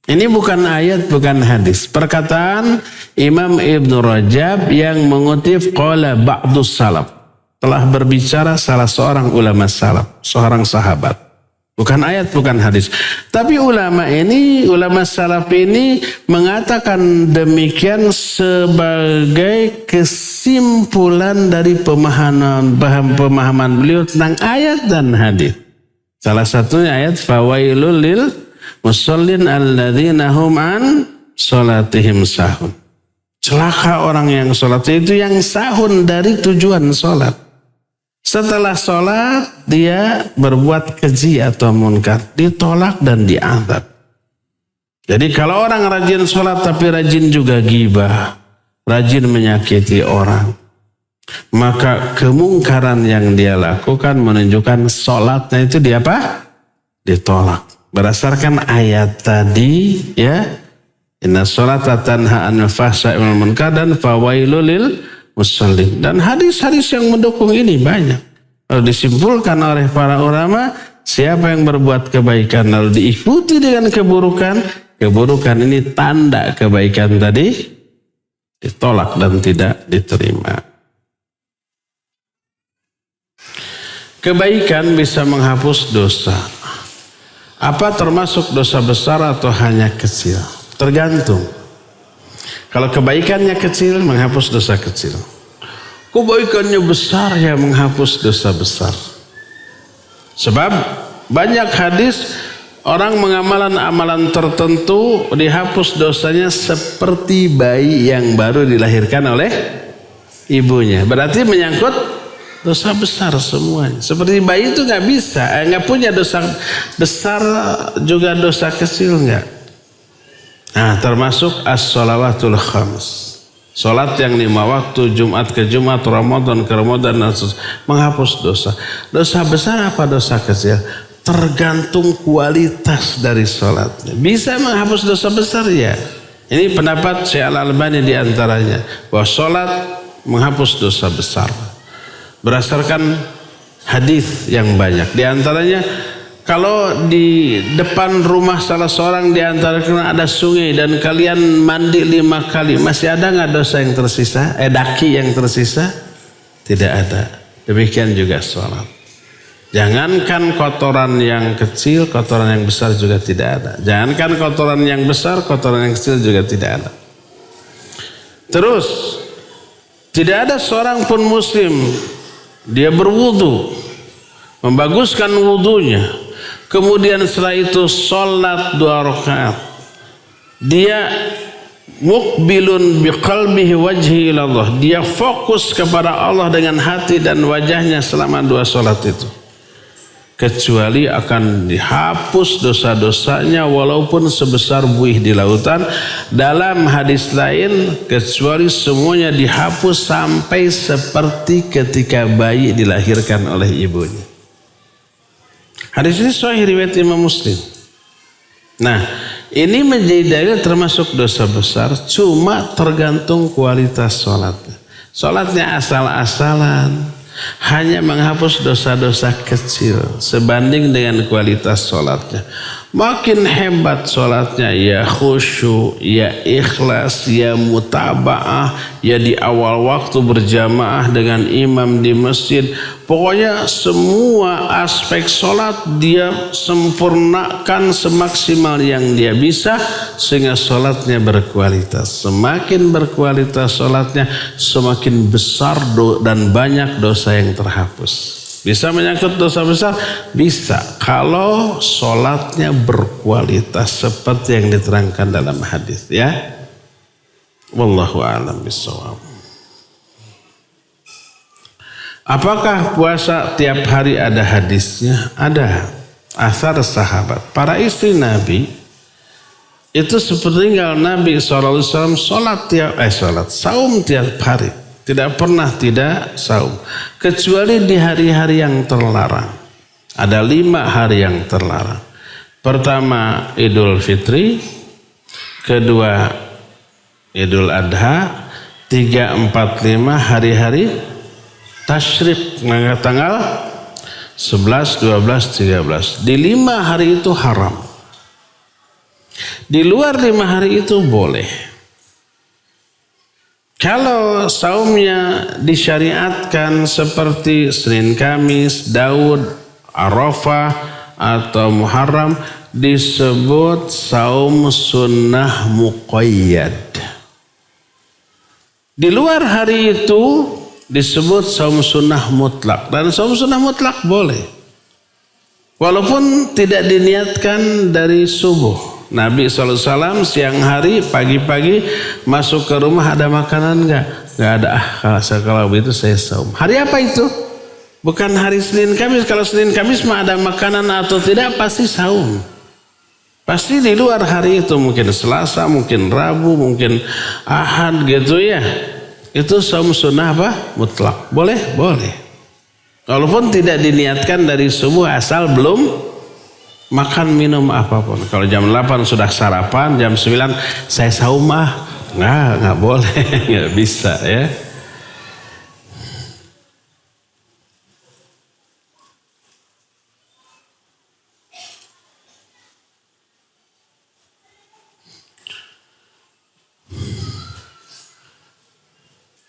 Ini bukan ayat, bukan hadis. Perkataan Imam Ibn Rajab yang mengutip qala ba'dus salaf. Telah berbicara salah seorang ulama salaf, seorang sahabat. Bukan ayat, bukan hadis. Tapi ulama salaf ini mengatakan demikian sebagai kesimpulan dari pemahaman beliau tentang ayat dan hadis. Salah satunya ayat fawailul lil musallin alladzina hum an salatihim sahun. Celaka orang yang salat itu yang sahun dari tujuan salat. Setelah sholat dia berbuat keji atau munkar, ditolak dan diazab. Jadi kalau orang rajin sholat tapi rajin juga gibah, rajin menyakiti orang, maka kemungkaran yang dia lakukan menunjukkan sholatnya itu ditolak. Berdasarkan ayat tadi ya, inna sholata tanha anil fahsya'i wal munkar dan fawailul lil musallin. Dan hadis-hadis yang mendukung ini banyak. Lalu disimpulkan oleh para ulama, siapa yang berbuat kebaikan lalu diikuti dengan keburukan, keburukan ini tanda kebaikan tadi ditolak dan tidak diterima. Kebaikan bisa menghapus dosa. Apa termasuk dosa besar atau hanya kecil? Tergantung. Kalau kebaikannya kecil, menghapus dosa kecil. Kebaikannya besar, ya menghapus dosa besar. Sebab banyak hadis orang mengamalkan amalan tertentu dihapus dosanya seperti bayi yang baru dilahirkan oleh ibunya. Berarti menyangkut dosa besar semuanya. Seperti bayi itu nggak bisa, nggak punya dosa besar juga dosa kecil nggak. Nah, termasuk as-shalawatul khams. Salat yang 5 waktu, Jumat ke Jumat, Ramadan ke Ramadan, menghapus dosa. Dosa besar apa dosa kecil? Tergantung kualitas dari salatnya. Bisa menghapus dosa besar ya. Ini pendapat Syekh Al-Albani di antaranya, bahwa salat menghapus dosa besar. Berdasarkan hadis yang banyak. Di antaranya, kalau di depan rumah salah seorang di antara kalian ada sungai dan kalian mandi 5 kali, masih ada nggak dosa yang tersisa? Daki yang tersisa? Tidak ada. Demikian juga sholat. Jangankan kotoran yang kecil, kotoran yang besar juga tidak ada. Jangankan kotoran yang besar, kotoran yang kecil juga tidak ada. Terus, tidak ada seorang pun muslim, dia berwudu, membaguskan wudunya. Kemudian setelah itu sholat 2 rakaat. Dia mukbilun biqalbihi wajhi ilallah. Dia fokus kepada Allah dengan hati dan wajahnya selama 2 sholat itu. Kecuali akan dihapus dosa-dosanya walaupun sebesar buih di lautan. Dalam hadis lain, kecuali semuanya dihapus sampai seperti ketika bayi dilahirkan oleh ibunya. Hadis ini sahih riwayat Imam Muslim. Nah, ini menjadi dalil termasuk dosa besar, cuma tergantung kualitas sholatnya. Sholatnya asal-asalan, hanya menghapus dosa-dosa kecil sebanding dengan kualitas sholatnya. Makin hebat sholatnya, ya khusyuk, ya ikhlas, ya mutaba'ah, ya di awal waktu berjamaah dengan imam di masjid. Pokoknya semua aspek sholat dia sempurnakan semaksimal yang dia bisa sehingga sholatnya berkualitas. Semakin berkualitas sholatnya, semakin besar dan banyak dosa yang terhapus. Bisa menyangkut dosa besar? Bisa. Kalau sholatnya berkualitas seperti yang diterangkan dalam hadis, ya. Wallahu a'lam bishawab. Apakah puasa tiap hari ada hadisnya? Ada. Athar sahabat. Para istri Nabi itu sepeninggal Nabi SAW saum tiap hari. Tidak pernah tidak saum. Kecuali di hari-hari yang terlarang. Ada 5 hari yang terlarang. Pertama Idul Fitri. Kedua Idul Adha. 3, 4, 5 hari-hari tasyrik. Tanggal 11, 12, 13. Di 5 hari itu haram. Di luar 5 hari itu boleh. Kalau saumnya disyariatkan seperti Senin Kamis, Daud, Arafah atau Muharram disebut saum sunnah muqayyad. Di luar hari itu disebut saum sunnah mutlak. Dan saum sunnah mutlak boleh. Walaupun tidak diniatkan dari subuh. Nabi SAW siang hari, pagi-pagi masuk ke rumah ada makanan enggak? Enggak ada. Kalau begitu saya saum. Hari apa itu? Bukan hari Senin Kamis. Kalau Senin Kamis mah ada makanan atau tidak pasti saum. Pasti di luar hari itu. Mungkin Selasa, mungkin Rabu, mungkin Ahad gitu ya. Itu saum sunnah apa? Mutlak. Boleh? Boleh. Walaupun tidak diniatkan dari subuh asal belum makan minum apapun. Kalau jam 8 sudah sarapan, jam 9 saya saum nggak boleh, nggak bisa ya.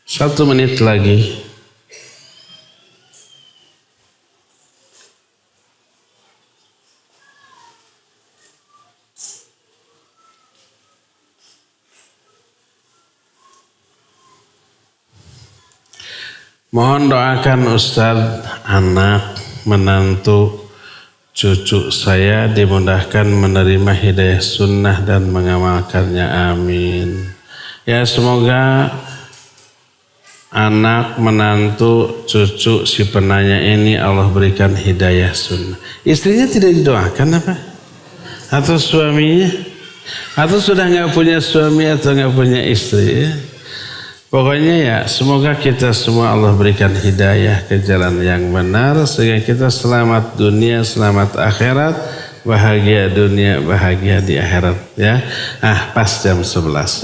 Satu menit lagi. Mohon doakan Ustadz, anak, menantu, cucu saya dimudahkan menerima hidayah sunnah dan mengamalkannya. Amin. Ya semoga anak, menantu, cucu si penanya ini Allah berikan hidayah sunnah. Istrinya tidak didoakan apa? Atau suaminya? Atau sudah nggak punya suami atau nggak punya istri ya? Pokoknya ya semoga kita semua Allah berikan hidayah ke jalan yang benar sehingga kita selamat dunia, selamat akhirat, bahagia dunia, bahagia di akhirat ya. Pas jam 11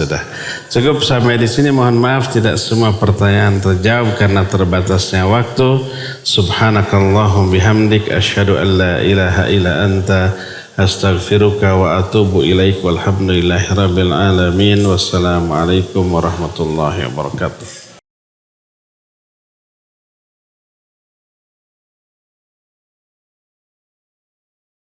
sudah. Cukup sampai di sini. Mohon maaf tidak semua pertanyaan terjawab karena terbatasnya waktu. Subhanakallahum bihamdik asyhadu an la ilaha illa anta astaghfiruka wa atubu ilaik walhamdulillahi rabbil alamin. Wassalamualaikum warahmatullahi wabarakatuh.